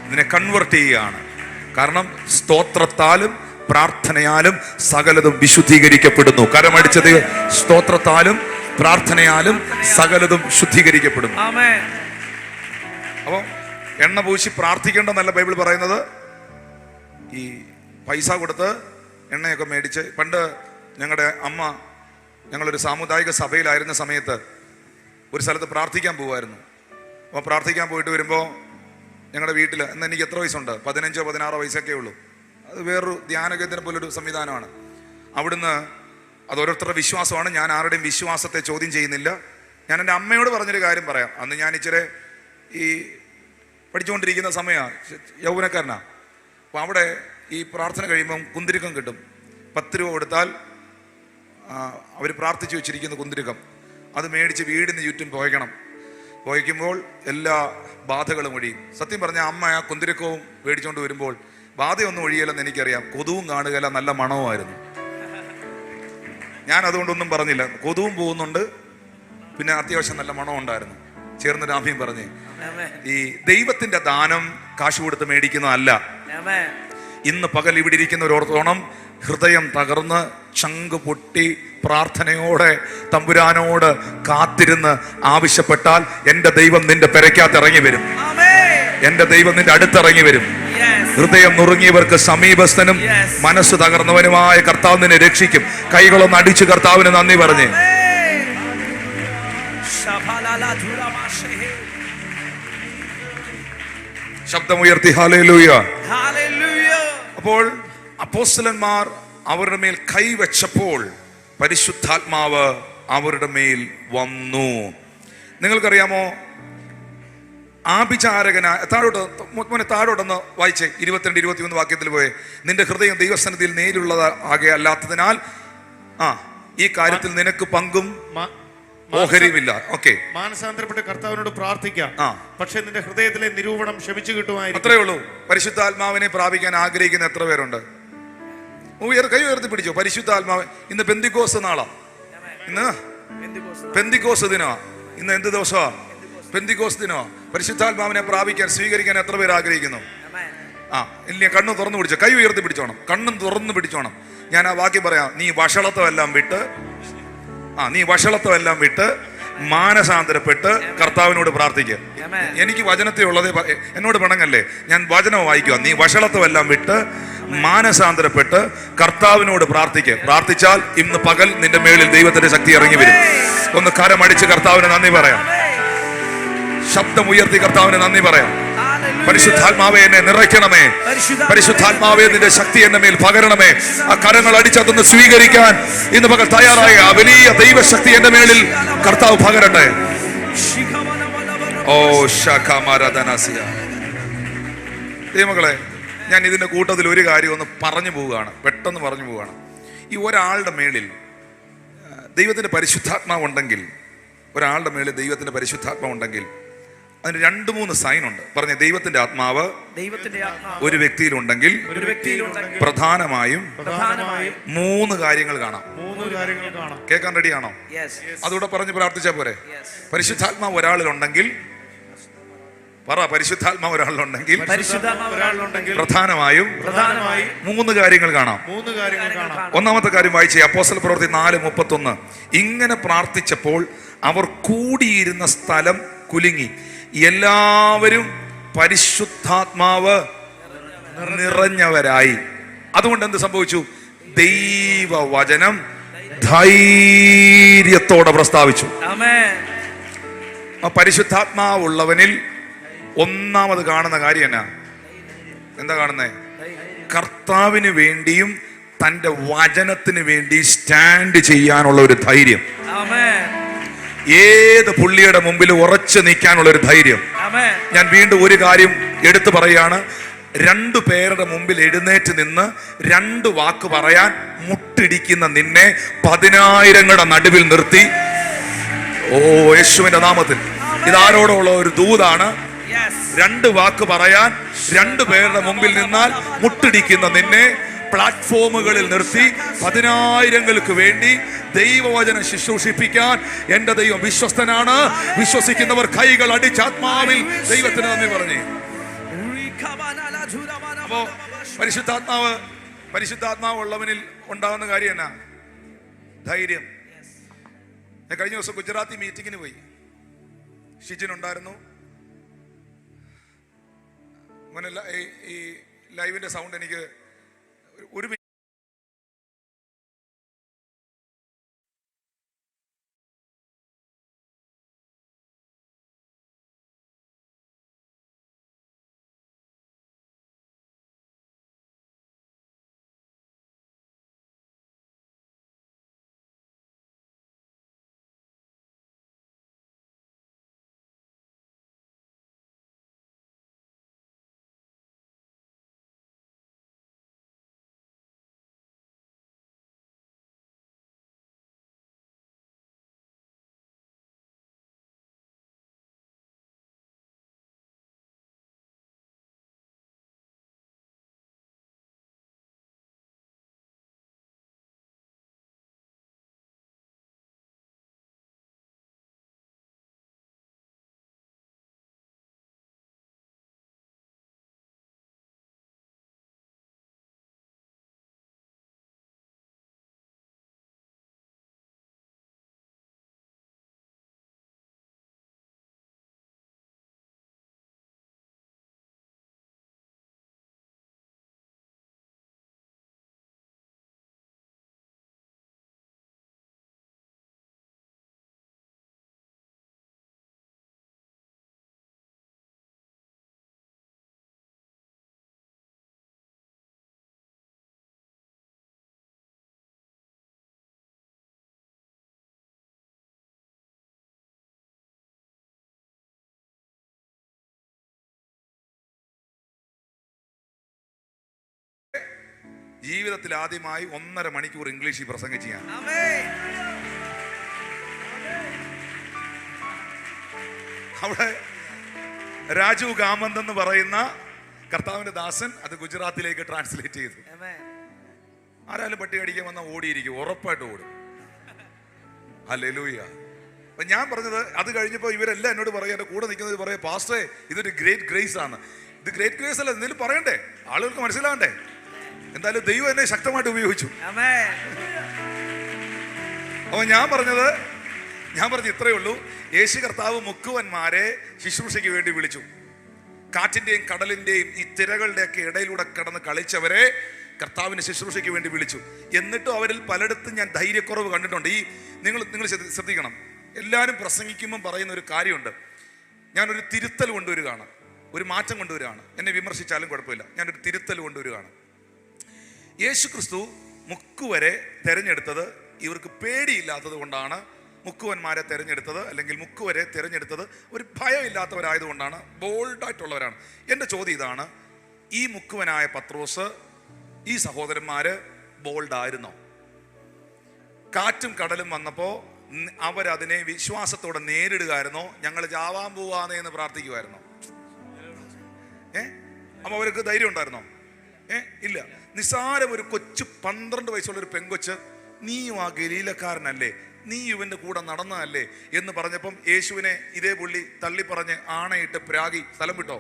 ഇതിനെ കൺവേർട്ട് ചെയ്യുകയാണ്. കാരണം സ്തോത്രത്താലും പ്രാർത്ഥനയാലും സകലതും വിശുദ്ധീകരിക്കപ്പെടുന്നു. കരമടിച്ചത് സ്തോത്രത്താലും പ്രാർത്ഥനയാലും സകലതും ശുദ്ധീകരിക്കപ്പെടുന്നു. അപ്പോൾ എണ്ണ പൂശി പ്രാർത്ഥിക്കേണ്ടെന്നല്ല ബൈബിൾ പറയുന്നത്. ഈ പൈസ കൊടുത്ത് എണ്ണയൊക്കെ മേടിച്ച്, പണ്ട് ഞങ്ങളുടെ അമ്മ, ഞങ്ങളൊരു സാമുദായിക സഭയിലായിരുന്ന സമയത്ത് ഒരു സ്ഥലത്ത് പ്രാർത്ഥിക്കാൻ പോകുമായിരുന്നു. അപ്പോൾ പ്രാർത്ഥിക്കാൻ പോയിട്ട് വരുമ്പോൾ ഞങ്ങളുടെ വീട്ടിൽ, ഇന്ന് എനിക്ക് എത്ര വയസ്സുണ്ട്, 15-16 വയസ്സൊക്കെ ഉള്ളൂ. അത് വേറൊരു ധ്യാനകേന്ദ്രം പോലൊരു സംവിധാനമാണ്. അവിടുന്ന് അത് ഓരോരുത്തരുടെ വിശ്വാസമാണ്, ഞാൻ ആരുടെയും വിശ്വാസത്തെ ചോദ്യം ചെയ്യുന്നില്ല. ഞാൻ എൻ്റെ അമ്മയോട് പറഞ്ഞൊരു കാര്യം പറയാം. അന്ന് ഞാൻ ഇച്ചിരി ഈ പഠിച്ചുകൊണ്ടിരിക്കുന്ന സമയമാണ്, യൗവനക്കാരനാണ്. അപ്പോൾ അവിടെ ഈ പ്രാർത്ഥന കഴിയുമ്പം കുന്തിരിക്കം കിട്ടും. 10 രൂപ കൊടുത്താൽ അവർ പ്രാർത്ഥിച്ചു വെച്ചിരിക്കുന്ന കുന്തിരിക്കം അത് മേടിച്ച് വീടിന് ചുറ്റും പുകയ്ക്കുമ്പോൾ എല്ലാ ബാധകളും ഒഴിയും. സത്യം പറഞ്ഞാൽ അമ്മ ആ കുന്തിരിക്കവും മേടിച്ചുകൊണ്ട് വരുമ്പോൾ ബാധയൊന്നും ഒഴിയല്ലെന്ന് എനിക്കറിയാം. കൊതുവും കാണുകയില്ല, നല്ല മണവുമായിരുന്നു. ഞാൻ അതുകൊണ്ടൊന്നും പറഞ്ഞില്ല. കൊതുവും പോകുന്നുണ്ട്, പിന്നെ അത്യാവശ്യം നല്ല മണം ഉണ്ടായിരുന്നു. ചേർന്ന് രാമ്യം പറഞ്ഞ്, ഈ ദൈവത്തിന്റെ ദാനം കാശ് കൊടുത്ത് മേടിക്കുന്നതല്ല. ഇന്ന് പകൽ ഇവിടെ ഇരിക്കുന്നവരോർത്തോണം, ഹൃദയം തകർന്ന് ചങ്ക് പൊട്ടി പ്രാർത്ഥനയോടെ തമ്പുരാനോട് കാത്തിരുന്ന് ആവശ്യപ്പെട്ടാൽ എൻ്റെ ദൈവം നിന്റെ പെരയ്ക്കകത്ത് ഇറങ്ങി വരും. എൻ്റെ ദൈവം നിന്റെ അടുത്തിറങ്ങി വരും. ഹൃദയം നുറുങ്ങിയവർക്ക് സമീപസ്ഥനും മനസ്സ് തകർന്നവനുമായ കർത്താവ് നിന്നെ രക്ഷിക്കും. കൈകളൊന്ന് അടിച്ച് കർത്താവിന് നന്ദി പറഞ്ഞ് ശബ്ദമുയർത്തി ഹല്ലേലൂയ. അപ്പോൾ അപ്പോസ്തലന്മാർ അവരുടെ മേൽ കൈവച്ചപ്പോൾ പരിശുദ്ധാത്മാവ് അവരുടെ മേൽ വന്നു. നിങ്ങൾക്കറിയാമോ, ആഭിചാരകനായ താഴോട്ടൊന്ന് വായിച്ചേ, 22-21 വാക്യത്തിൽ പോയെ. നിന്റെ ഹൃദയം ദൈവസന്നിധിയിൽ നേരിലുള്ളത് ആകെ അല്ലാത്തതിനാൽ ഈ കാര്യത്തിൽ നിനക്ക് പങ്കും ഓഹരിയുമില്ല. ഓക്കെ, മാനസാന്തരപ്പെട്ട് കർത്താവിനോട് പ്രാർത്ഥിക്കാം, പക്ഷെ നിന്റെ ഹൃദയത്തിലെ നിരൂപണം ക്ഷമിച്ചു കിട്ടുമായിരിക്കും. അത്രേ ഉള്ളൂ. പരിശുദ്ധാത്മാവിനെ പ്രാപിക്കാൻ ആഗ്രഹിക്കുന്ന എത്ര പേരുണ്ട്? കൈ ഉയർത്തി പിടിച്ചോ. പരിശുദ്ധാത്മാവ്, ഇന്ന് പെന്തിക്കോസ് നാളാ, ഇന്ന് പെന്തിക്കോസ് ദിനമാ. ഇന്ന് എന്ത് ദിവസമാ? പെന്തിക്കോസ് ദിനമാ. പരിശുദ്ധാത്മാവിനെ പ്രാപിക്കാൻ സ്വീകരിക്കാൻ എത്ര പേര് ആഗ്രഹിക്കുന്നു? ഇല്ല, കണ്ണ് തുറന്നു പിടിച്ചോ, കൈ ഉയർത്തി പിടിച്ചോണം, കണ്ണും തുറന്നു പിടിച്ചോണം. ഞാൻ ആ വാക്യം പറയാം. നീ വഷളത്വമെല്ലാം വിട്ട് മാനസാന്തരപ്പെട്ട് കർത്താവിനോട് പ്രാർത്ഥിക്കുക. എനിക്ക് വചനത്തെ ഉള്ളത്, എന്നോട് പണങ്ങല്ലേ, ഞാൻ വചനം വായിക്കുക. നീ വഷളത്വമെല്ലാം വിട്ട് മാനസാന്തരപ്പെട്ട് കർത്താവിനോട് പ്രാർത്ഥിക്കുക. പ്രാർത്ഥിച്ചാൽ ഇന്ന് പകൽ നിന്റെ മേളിൽ ദൈവത്തിന്റെ ശക്തി ഇറങ്ങി വരും. ഒന്ന് കരമടിച്ച് കർത്താവിന് നന്ദി പറയാം. ശബ്ദം ഉയർത്തി കർത്താവിന് നന്ദി പറയാം. പരിശുദ്ധാത്മാവെ എന്നെ നിറയ്ക്കണമേ, പരിശുദ്ധാത്മാവെ നിന്റെ ശക്തി എന്റെ മേൽ പകരണമേ. ആ കരങ്ങൾ അടിച്ചതൊന്ന് സ്വീകരിക്കാൻ ഇന്ന് പകൽ തയ്യാറായ ആ വലിയ ദൈവശക്തി എന്റെ മേളിൽ കർത്താവ് പകരട്ടെ. ഓ ശഖമരദനസിയ. ദൈവമക്കളെ, ഞാൻ ഇതിന്റെ കൂട്ടത്തിൽ ഒരു കാര്യം ഒന്ന് പെട്ടെന്ന് പറഞ്ഞു പോവുകയാണ്. ഈ ഒരാളുടെ മേളിൽ ദൈവത്തിന്റെ പരിശുദ്ധാത്മാവ് ഉണ്ടെങ്കിൽ, അതിന് 2-3 സൈൻ ഉണ്ട്. പറഞ്ഞ ദൈവത്തിന്റെ ആത്മാവ് ഒരു വ്യക്തിയിലുണ്ടെങ്കിൽ പ്രധാനമായും 3 കാര്യങ്ങൾ കാണാം. കേൾക്കാൻ റെഡിയാണോ? അതുകൂടെ പറഞ്ഞ് പ്രാർത്ഥിച്ചാ പോരെ? പരിശുദ്ധാത്മാവ് ഒരാളിലുണ്ടെങ്കിൽ പരിശുദ്ധാത്മാവ് ഒരാളിലുണ്ടെങ്കിൽ പ്രധാനമായും 3 കാര്യങ്ങൾ കാണാം. ഒന്നാമത്തെ കാര്യം വായിച്ചേ, അപ്പോസ്തല പ്രവൃത്തി 4:31. ഇങ്ങനെ പ്രാർത്ഥിച്ചപ്പോൾ അവർ കൂടിയിരുന്ന സ്ഥലം കുലുങ്ങി, എല്ലാവരും പരിശുദ്ധാത്മാവ് നിറഞ്ഞവരായി. അതുകൊണ്ട് എന്ത് സംഭവിച്ചു? ദൈവവചനം ധൈര്യത്തോടെ പ്രസ്താവിച്ചു. പരിശുദ്ധാത്മാവുള്ളവനിൽ ഒന്നാമത് കാണുന്ന കാര്യം എന്താ കാണുന്നേ? കർത്താവിന് വേണ്ടിയും തൻ്റെ വചനത്തിന് വേണ്ടി സ്റ്റാൻഡ് ചെയ്യാനുള്ള ഒരു ധൈര്യം. ഏത് പുള്ളിയുടെ മുമ്പിൽ ഉറച്ചു നിൽക്കാനുള്ള ഒരു ധൈര്യം. ഞാൻ വീണ്ടും ഒരു കാര്യം എടുത്തു പറയാണ്. രണ്ടു പേരുടെ മുമ്പിൽ എഴുന്നേറ്റ് നിന്ന് രണ്ട് വാക്ക് പറയാൻ മുട്ടിടിക്കുന്ന നിന്നെ 10,000ങ്ങളുടെ നടുവിൽ നിർത്തി, ഓ യേശുവിന്റെ നാമത്തിൽ, ഇതാരോടുള്ള ഒരു ദൂതാണ്. രണ്ട് വാക്ക് പറയാൻ രണ്ടു പേരുടെ മുമ്പിൽ നിന്നാൽ മുട്ടിടിക്കുന്ന നിന്നെ പ്ലാറ്റ്ഫോമുകളിൽ നിർത്തി 10,000ങ്ങൾക്ക് വേണ്ടി ദൈവവചനം ശുശ്രൂഷിപ്പിക്കാൻ എന്റെ ദൈവം വിശ്വസ്തനാണ്. വിശ്വസിക്കുന്നവർ കൈകൾ അടിച്ചാത്മാവിൽ ദൈവത്തിന് നന്ദി പറഞ്ഞു. അപ്പോ പരിശുദ്ധാത്മാവ് ഉള്ളവനിൽ ഉണ്ടാകുന്ന കാര്യം എന്നാ? ധൈര്യം. ഞാൻ കഴിഞ്ഞ ദിവസം ഗുജറാത്തി മീറ്റിങ്ങിന് പോയി. ഷിജിനുണ്ടായിരുന്നു. അങ്ങനെ ഈ ലൈവിന്റെ സൗണ്ട് എനിക്ക് ഒരു ജീവിതത്തിൽ ആദ്യമായി 1.5 മണിക്കൂർ ഇംഗ്ലീഷിൽ പ്രസംഗിച്ച് ഞാൻ അവിടെ രാജു കാമന്ത് എന്ന് പറയുന്ന കർത്താവിന്റെ ദാസൻ അത് ഗുജറാത്തിലേക്ക് ട്രാൻസ്ലേറ്റ് ചെയ്തു. ആരാലും പട്ടി കടിക്കാൻ വന്നാൽ ഓടിയിരിക്കും, ഉറപ്പായിട്ട് ഓടും. ഹല്ലേലൂയ. അപ്പൊ ഞാൻ പറഞ്ഞത്, അത് കഴിഞ്ഞപ്പോൾ ഇവരെല്ലാം എന്നോട് പറയാം, എൻ്റെ കൂടെ നിൽക്കുന്നത് പറയാം, പാസ്റ്റേ ഇതൊരു ഗ്രേറ്റ് ഗ്രേസ് ആണ്. ഇത് ഗ്രേറ്റ് ഗ്രേസ് അല്ല, എന്തെങ്കിലും പറയണ്ടേ, ആളുകൾക്ക് മനസ്സിലാവണ്ടേ. എന്തായാലും ദൈവം എന്നെ ശക്തമായിട്ട് ഉപയോഗിച്ചു. അപ്പൊ ഞാൻ പറഞ്ഞു ഇത്രയേ ഉള്ളൂ. യേശു കർത്താവ് മുക്കുവന്മാരെ ശുശ്രൂഷയ്ക്ക് വേണ്ടി വിളിച്ചു. കാറ്റിന്റെയും കടലിന്റെയും ഈ തിരകളുടെയൊക്കെ ഇടയിലൂടെ കിടന്ന് കളിച്ചവരെ കർത്താവിന് ശുശ്രൂഷയ്ക്ക് വേണ്ടി വിളിച്ചു. എന്നിട്ടും അവരിൽ പലയിടത്തും ഞാൻ ധൈര്യക്കുറവ് കണ്ടിട്ടുണ്ട്. നിങ്ങൾ ശ്രദ്ധിക്കണം, എല്ലാവരും പ്രസംഗിക്കുമ്പം പറയുന്ന ഒരു കാര്യമുണ്ട്. ഞാനൊരു തിരുത്തൽ കൊണ്ടുവരികയാണ്, ഒരു മാറ്റം കൊണ്ടുവരികയാണ്. എന്നെ വിമർശിച്ചാലും കുഴപ്പമില്ല, ഞാനൊരു തിരുത്തൽ കൊണ്ടുവരികയാണ്. യേശു ക്രിസ്തു മുക്കുവരെ തെരഞ്ഞെടുത്തത് ഇവർക്ക് പേടിയില്ലാത്തത് കൊണ്ടാണ് മുക്കുവന്മാരെ തിരഞ്ഞെടുത്തത്, അല്ലെങ്കിൽ മുക്കുവരെ തിരഞ്ഞെടുത്തത് ഒരു ഭയമില്ലാത്തവരായതുകൊണ്ടാണ്, ബോൾഡായിട്ടുള്ളവരാണ്. എൻ്റെ ചോദ്യം ഇതാണ്, ഈ മുക്കുവനായ പത്രോസ്, ഈ സഹോദരന്മാര് ബോൾഡായിരുന്നോ? കാറ്റും കടലും വന്നപ്പോൾ അവരതിനെ വിശ്വാസത്തോടെ നേരിടുകയായിരുന്നോ? ഞങ്ങൾ ചാവാൻ പോവാന്നേ എന്ന് പ്രാർത്ഥിക്കുമായിരുന്നോ? അപ്പൊ അവർക്ക് ധൈര്യം ഉണ്ടായിരുന്നോ? ഇല്ല. നിസ്സാരം ഒരു കൊച്ചു 12 വയസ്സുള്ള ഒരു പെങ്കൊച്ച്, നീയും ആ ഗലീലക്കാരനല്ലേ, നീ ഇവന്റെ കൂടെ നടന്നതല്ലേ എന്ന് പറഞ്ഞപ്പം യേശുവിനെ ഇതേ പുള്ളി തള്ളി പറഞ്ഞ് ആണയിട്ട് പ്രാഗി സ്ഥലം വിട്ടോ?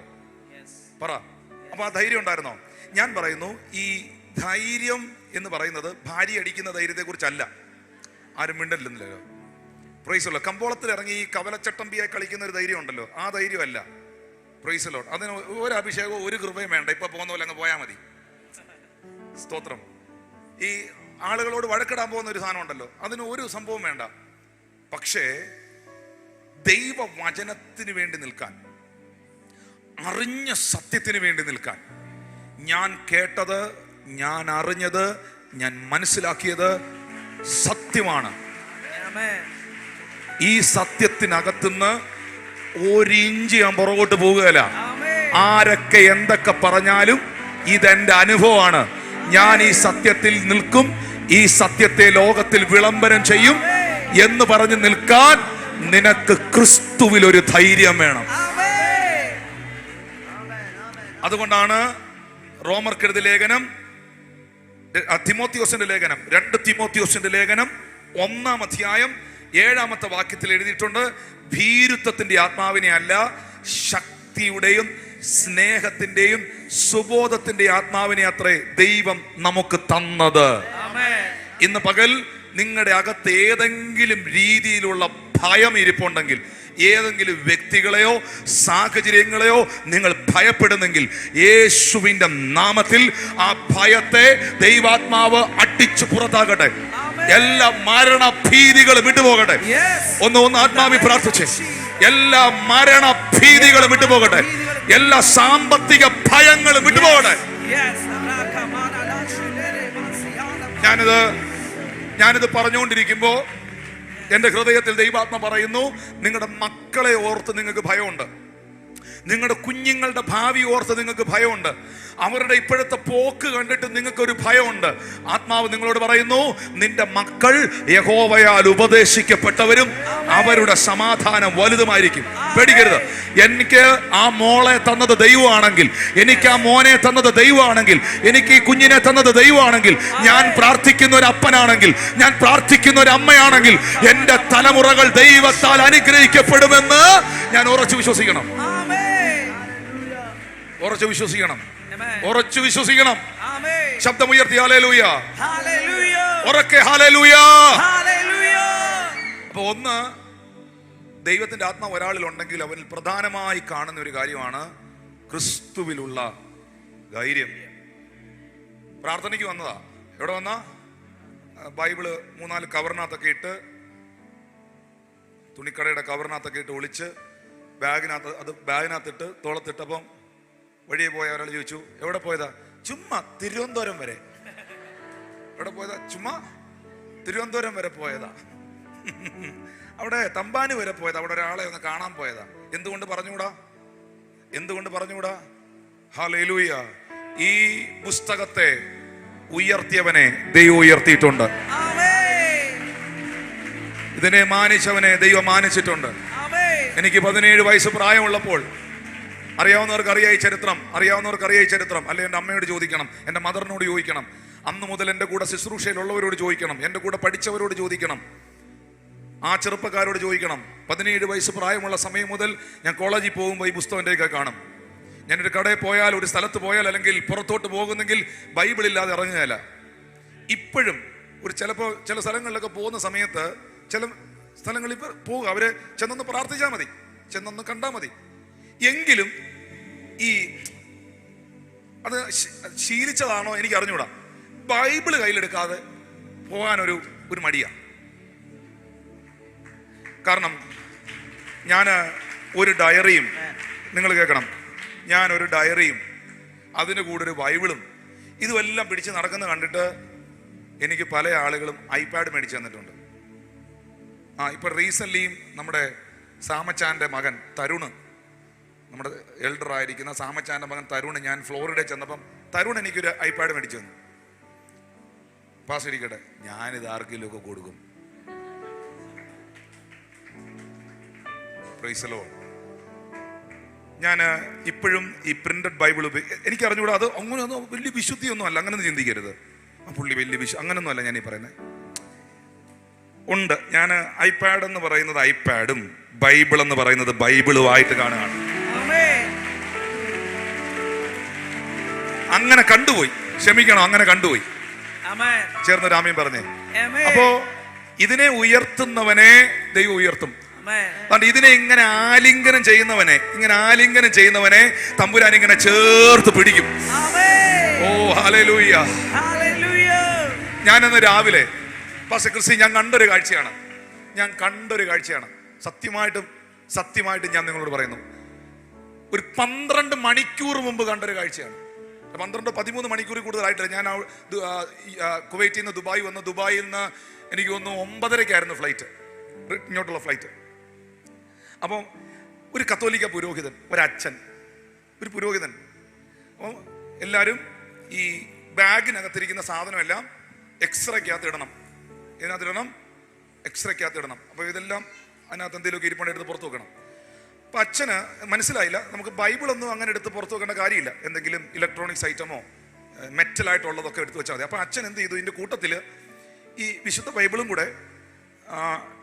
പറ. അപ്പൊ ആ ധൈര്യം ഉണ്ടായിരുന്നോ? ഞാൻ പറയുന്നു, ഈ ധൈര്യം എന്ന് പറയുന്നത് ഭാര്യ അടിക്കുന്ന ധൈര്യത്തെ കുറിച്ചല്ല. ആരും മിണ്ടല്ലോ. Praise Lord. കമ്പോളത്തിൽ ഇറങ്ങി ഈ കവലച്ചട്ടമ്പിയായി കളിക്കുന്ന ഒരു ധൈര്യം ഉണ്ടല്ലോ, ആ ധൈര്യമല്ല. Praise Lord. അതിന് ഒരു അഭിഷേകവും ഒരു കൃപയും വേണ്ട. ഇപ്പൊ പോകുന്ന പോലെ അങ്ങ് പോയാൽ മതി. സ്തോത്രം. ഈ ആളുകളോട് വഴക്കിടാൻ പോകുന്ന ഒരു സാധനം ഉണ്ടല്ലോ, അതിന് ഒരു സംഭവം വേണ്ട. പക്ഷേ ദൈവവചനത്തിന് വേണ്ടി നിൽക്കാൻ, അറിഞ്ഞ സത്യത്തിന് വേണ്ടി നിൽക്കാൻ, ഞാൻ കേട്ടത്, ഞാൻ അറിഞ്ഞത്, ഞാൻ മനസ്സിലാക്കിയത് സത്യമാണ്. ഈ സത്യത്തിനകത്തുനിന്ന് 1 ഇഞ്ച് ഞാൻ പുറകോട്ട് പോകുകയല്ല. ആരൊക്കെ എന്തൊക്കെ പറഞ്ഞാലും ഇതെന്റെ അനുഭവമാണ്. ഞാൻ ഈ സത്യത്തിൽ നിൽക്കും, ഈ സത്യത്തെ ലോകത്തിൽ വിളംബരം ചെയ്യും എന്ന് പറഞ്ഞ് നിൽക്കാൻ നിനക്ക് ക്രിസ്തുവിൽ ഒരു ധൈര്യം വേണം. അതുകൊണ്ടാണ് റോമർക്കെഴുതിയ ലേഖനം, തിമോത്തിയോസിന്റെ ലേഖനം, 2 തിമോത്തിയോസിന്റെ ലേഖനം 1-ാം അധ്യായം 7-ാമത്തെ വാക്യത്തിൽ എഴുതിയിട്ടുണ്ട്, ഭീരുത്വത്തിന്റെ ആത്മാവിനെ അല്ല, ശക്തിയുടെയും സ്നേഹത്തിന്റെയും സുബോധത്തിന്റെ ആത്മാവിനെ അത്രേ ദൈവം നമുക്ക് തന്നത്. ഇന്ന് പകൽ നിങ്ങളുടെ അകത്ത് ഏതെങ്കിലും രീതിയിലുള്ള ഭയം ഇരിപ്പുണ്ടെങ്കിൽ, ഏതെങ്കിലും വ്യക്തികളെയോ സാഹചര്യങ്ങളെയോ നിങ്ങൾ ഭയപ്പെടുന്നെങ്കിൽ, യേശുവിന്റെ നാമത്തിൽ ആ ഭയത്തെ ദൈവാത്മാവ് അടിച്ചു പുറത്താകട്ടെ. എല്ലാ മരണഭീതികളും വിട്ടുപോകട്ടെ. ഒന്ന് ആത്മാവി പ്രാർത്ഥിച്ച് എല്ലാ മരണഭീതികളും വിട്ടുപോകട്ടെ. എല്ലാ സാമ്പത്തിക ഭയങ്ങളും വിട്ടുപോകട്ടെ. ഞാനിത് പറഞ്ഞുകൊണ്ടിരിക്കുമ്പോ എന്റെ ഹൃദയത്തിൽ ദൈവാത്മ പറയുന്നു, നിങ്ങളുടെ മക്കളെ ഓർത്ത് നിങ്ങൾക്ക് ഭയമുണ്ട്, നിങ്ങളുടെ കുഞ്ഞുങ്ങളുടെ ഭാവി ഓർത്ത് നിങ്ങൾക്ക് ഭയമുണ്ട്, അവരുടെ ഇപ്പോഴത്തെ പോക്ക് കണ്ടിട്ട് നിങ്ങൾക്കൊരു ഭയമുണ്ട്. ആത്മാവ് നിങ്ങളോട് പറയുന്നു, നിന്റെ മക്കൾ യഹോവയാൽ ഉപദേശിക്കപ്പെട്ടവരും അവരുടെ സമാധാനം വലുതുമായിരിക്കും. പേടിക്കരുത്. എനിക്ക് ആ മോളെ തന്നത് ദൈവമാണെങ്കിൽ, എനിക്ക് ആ മോനെ തന്നത് ദൈവമാണെങ്കിൽ, എനിക്ക് ഈ കുഞ്ഞിനെ തന്നത് ദൈവമാണെങ്കിൽ, ഞാൻ പ്രാർത്ഥിക്കുന്ന ഒരു അപ്പനാണെങ്കിൽ, ഞാൻ പ്രാർത്ഥിക്കുന്ന ഒരു അമ്മയാണെങ്കിൽ, എന്റെ തലമുറകൾ ദൈവത്താൽ അനുഗ്രഹിക്കപ്പെടുമെന്ന് ഞാൻ ഉറച്ചു വിശ്വസിക്കണം. ഉറച്ചു വിശ്വസിക്കണം. ഉറച്ചു വിശ്വസിക്കണം. ശബ്ദമുയർത്തി ഹല്ലേലൂയ. ഉറക്കെ ഹല്ലേലൂയ. അപ്പൊ ഒന്ന്, ദൈവത്തിന്റെ ആത്മാവ് ഒരാളിൽ ഉണ്ടെങ്കിൽ അവനിൽ പ്രധാനമായി കാണുന്ന ഒരു കാര്യമാണ് ക്രിസ്തുവിലുള്ള ധൈര്യം. പ്രാർത്ഥനയ്ക്ക് വന്നതാ. എവിടെ വന്ന? ബൈബിള് 3-4 കവറിനകത്തൊക്കെ ഇട്ട്, തുണിക്കടയുടെ കവറിനകത്തൊക്കെ ഇട്ട് ഒളിച്ച് ബാഗിനകത്തിട്ട് തോളത്തിട്ടപ്പം വഴിയെ പോയ ഒരാൾ ചോദിച്ചു, എവിടെ പോയതാ? ചുമ്മാ തിരുവനന്തപുരം വരെ. എവിടെ പോയതാ? ചുമ്മാ തിരുവനന്തപുരം വരെ പോയതാ. അവിടെ തമ്പാന് വരെ പോയതാ. അവിടെ ഒരാളെ ഒന്ന് കാണാൻ പോയതാ. എന്തുകൊണ്ട് പറഞ്ഞുകൂടാ? എന്തുകൊണ്ട് പറഞ്ഞുകൂടാ? ഹല്ലേലൂയ. ഈ പുസ്തകത്തെ ഉയർത്തിയവനെ ദൈവം ഉയർത്തിയിട്ടുണ്ട്. ഇതിനെ മാനിച്ചവനെ ദൈവം മാനിച്ചിട്ടുണ്ട്. എനിക്ക് 17 വയസ്സ് പ്രായമുള്ളപ്പോൾ, അറിയാവുന്നവർക്ക് അറിയാം ഈ ചരിത്രം, അല്ലെ എൻ്റെ അമ്മയോട് ചോദിക്കണം, എൻ്റെ മദറിനോട് ചോദിക്കണം, അന്ന് മുതൽ എൻ്റെ കൂടെ ശുശ്രൂഷയിലുള്ളവരോട് ചോദിക്കണം, എൻ്റെ കൂടെ പഠിച്ചവരോട് ചോദിക്കണം, ആ ചെറുപ്പക്കാരോട് ചോദിക്കണം. 17 വയസ്സ് പ്രായമുള്ള സമയം മുതൽ ഞാൻ കോളേജിൽ പോകുമ്പോൾ ഈ പുസ്തകം എൻ്റെ കാണും. ഞാനൊരു കടയിൽ പോയാൽ, ഒരു സ്ഥലത്ത് പോയാൽ, അല്ലെങ്കിൽ പുറത്തോട്ട് പോകുന്നെങ്കിൽ ബൈബിൾ ഇല്ലാതെ ഇറങ്ങുകയല്ല. ഇപ്പോഴും ചിലപ്പോൾ ചില സ്ഥലങ്ങളിലൊക്കെ പോകുന്ന സമയത്ത്, ചില സ്ഥലങ്ങളിൽ പോവുക, അവരെ ചെന്നൊന്ന് പ്രാർത്ഥിച്ചാൽ മതി, ചെന്നൊന്ന് കണ്ടാൽ മതി. എങ്കിലും അത് ശീലിച്ചതാണോ എനിക്ക് അറിഞ്ഞൂടാ, ബൈബിള് കയ്യിലെടുക്കാതെ പോകാനൊരു മടിയാണ്. കാരണം ഞാൻ ഒരു ഡയറിയും, നിങ്ങൾ കേൾക്കണം, ഞാനൊരു ഡയറിയും അതിന് കൂടെ ഒരു ബൈബിളും ഇതുമെല്ലാം പിടിച്ച് നടക്കുന്നത് കണ്ടിട്ട് എനിക്ക് പല ആളുകളും ഐപാഡ് മേടിച്ചു തന്നിട്ടുണ്ട്. ഇപ്പൊ റീസെന്റ്ലിയും നമ്മുടെ സാമച്ചാന്റെ മകൻ തരുണ്, നമ്മുടെ എൽഡർ ആയിരിക്കുന്ന സാമച്ചാന്റെ മകൻ തരുണ്, ഞാൻ ഫ്ലോറിഡയിൽ ചെന്നപ്പം തരുൺ എനിക്കൊരു ഐപാഡ് മേടിച്ചു തന്നു. പാസ് ഇരിക്കട്ടെ, ഞാനിത് ആർക്കെങ്കിലും ഒക്കെ കൊടുക്കും. Praise the Lord. ഞാൻ ഇപ്പോഴും ഈ പ്രിന്റഡ് ബൈബിൾ എനിക്ക് അറിഞ്ഞുകൂടാ. അത് അങ്ങനെയൊന്നും വലിയ വിശുദ്ധിയൊന്നും അല്ല, അങ്ങനെയൊന്നും ചിന്തിക്കരുത്. പുള്ളി വലിയ അങ്ങനെയൊന്നും അല്ല ഞാൻ ഈ പറയുന്നത്. ഉണ്ട്, ഞാൻ ഐപാഡ് എന്ന് പറയുന്നത് ഐപാഡും ബൈബിൾ എന്ന് പറയുന്നത് ബൈബിളുമായിട്ട് കാണുകയാണ്. അങ്ങനെ കണ്ടുപോയി, ക്ഷമിക്കണം, അങ്ങനെ കണ്ടുപോയി. ചേർന്ന് ആമേൻ പറഞ്ഞേ. അപ്പോ ഇതിനെ ഉയർത്തുന്നവനെ ദൈവം ഉയർത്തും. ഇതിനെ ഇങ്ങനെ ആലിംഗനം ചെയ്യുന്നവനെ തമ്പുരാൻ ഇങ്ങനെ ചേർത്ത് പിടിക്കും. ഓ ഹല്ലേലൂയ. ഞാനിന്ന് രാവിലെ പാസ്റ്റർ ക്രിസ്റ്റി ഞാൻ കണ്ടൊരു കാഴ്ചയാണ്. സത്യമായിട്ടും ഞാൻ നിങ്ങളോട് പറയുന്നു, ഒരു 12 മണിക്കൂർ മുമ്പ് കണ്ടൊരു കാഴ്ചയാണ്. 12-13 മണിക്കൂറിൽ കൂടുതലായിട്ടില്ല. ഞാൻ കുവൈറ്റിൽ നിന്ന് ദുബായ് വന്നു. ദുബായിൽ നിന്ന് എനിക്ക് തോന്നുന്നു 9:30 ഫ്ലൈറ്റ്, ഇങ്ങോട്ടുള്ള ഫ്ലൈറ്റ്. അപ്പം ഒരു കത്തോലിക്ക പുരോഹിതൻ, ഒരച്ഛൻ, ഒരു പുരോഹിതൻ. അപ്പോൾ എല്ലാവരും ഈ ബാഗിനകത്തിരിക്കുന്ന സാധനമെല്ലാം എക്സ്റേക്കകത്ത് ഇടണം. ഇതിനകത്തിടണം, എക്സ്റേക്കകത്ത് ഇടണം. അപ്പോൾ ഇതെല്ലാം അതിനകത്ത് എന്തെങ്കിലുമൊക്കെ ഇരിപ്പുണ്ട് എടുത്ത് പുറത്ത് വെക്കണം. അപ്പം അച്ഛന് മനസ്സിലായില്ല, നമുക്ക് ബൈബിളൊന്നും അങ്ങനെ എടുത്ത് പുറത്ത് വെക്കേണ്ട കാര്യമില്ല, എന്തെങ്കിലും ഇലക്ട്രോണിക്സ് ഐറ്റമോ മെറ്റലായിട്ടുള്ളതൊക്കെ എടുത്ത് വെച്ചാൽ മതി. അപ്പം അച്ഛൻ എന്ത് ചെയ്തു, ഇതിൻ്റെ കൂട്ടത്തിൽ ഈ വിശുദ്ധ ബൈബിളും കൂടെ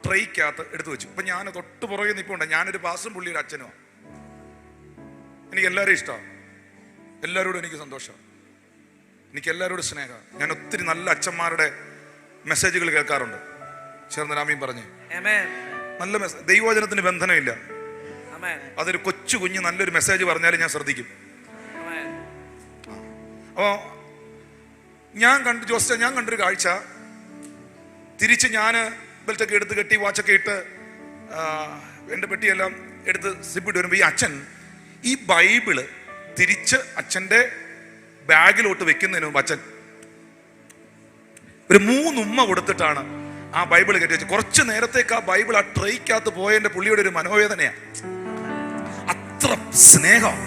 ട്രെയ്ക്കകത്ത് എടുത്തു വെച്ചു. അപ്പം ഞാൻ തൊട്ട് പുറകെ നിൽപ്പുണ്ട്. ഞാനൊരു പാസ്റ്ററും പുള്ളിയൊരു അച്ഛനുമാണ്. എനിക്ക് എല്ലാവരും ഇഷ്ടമാണ്, എല്ലാവരോടും എനിക്ക് സന്തോഷമാണ്, എനിക്ക് എല്ലാവരോടും സ്നേഹമാണ്. ഞാൻ ഒത്തിരി നല്ല അച്ഛന്മാരുടെ മെസ്സേജുകൾ കേൾക്കാറുണ്ട്. ചേർന്നരാമീൻ പറഞ്ഞ് നല്ല മെസ്സേജ്, ദൈവവചനത്തിന് ബന്ധനമില്ല. അതൊരു കൊച്ചു കുഞ്ഞ് നല്ലൊരു മെസ്സേജ് പറഞ്ഞാലും ഞാൻ ശ്രദ്ധിക്കും. അപ്പോൾ ഞാൻ കണ്ടൊരു കാഴ്ച, തിരിച്ച് ഞാൻ ബെൽറ്റൊക്കെ എടുത്ത് കെട്ടി വാച്ചൊക്കെ ഇട്ട് എൻ്റെ പെട്ടിയെല്ലാം എടുത്ത് സിപ്പിട്ട് വരുമ്പോൾ ഈ അച്ഛൻ ഈ ബൈബിള് തിരിച്ച് അച്ഛൻ്റെ ബാഗിലോട്ട് വെക്കുന്നതിന് മുമ്പ് അച്ഛൻ ഒരു 3 ഉമ്മ കൊടുത്തിട്ടാണ് ആ ബൈബിൾ കെട്ടി വെച്ചത്. കുറച്ച് നേരത്തേക്ക് ആ ബൈബിൾ ആ ട്രെയ്ക്കകത്ത് പോയതിൻ്റെ പുള്ളിയുടെ ഒരു മനോവേദനയാണ്. അത്ര സ്നേഹം.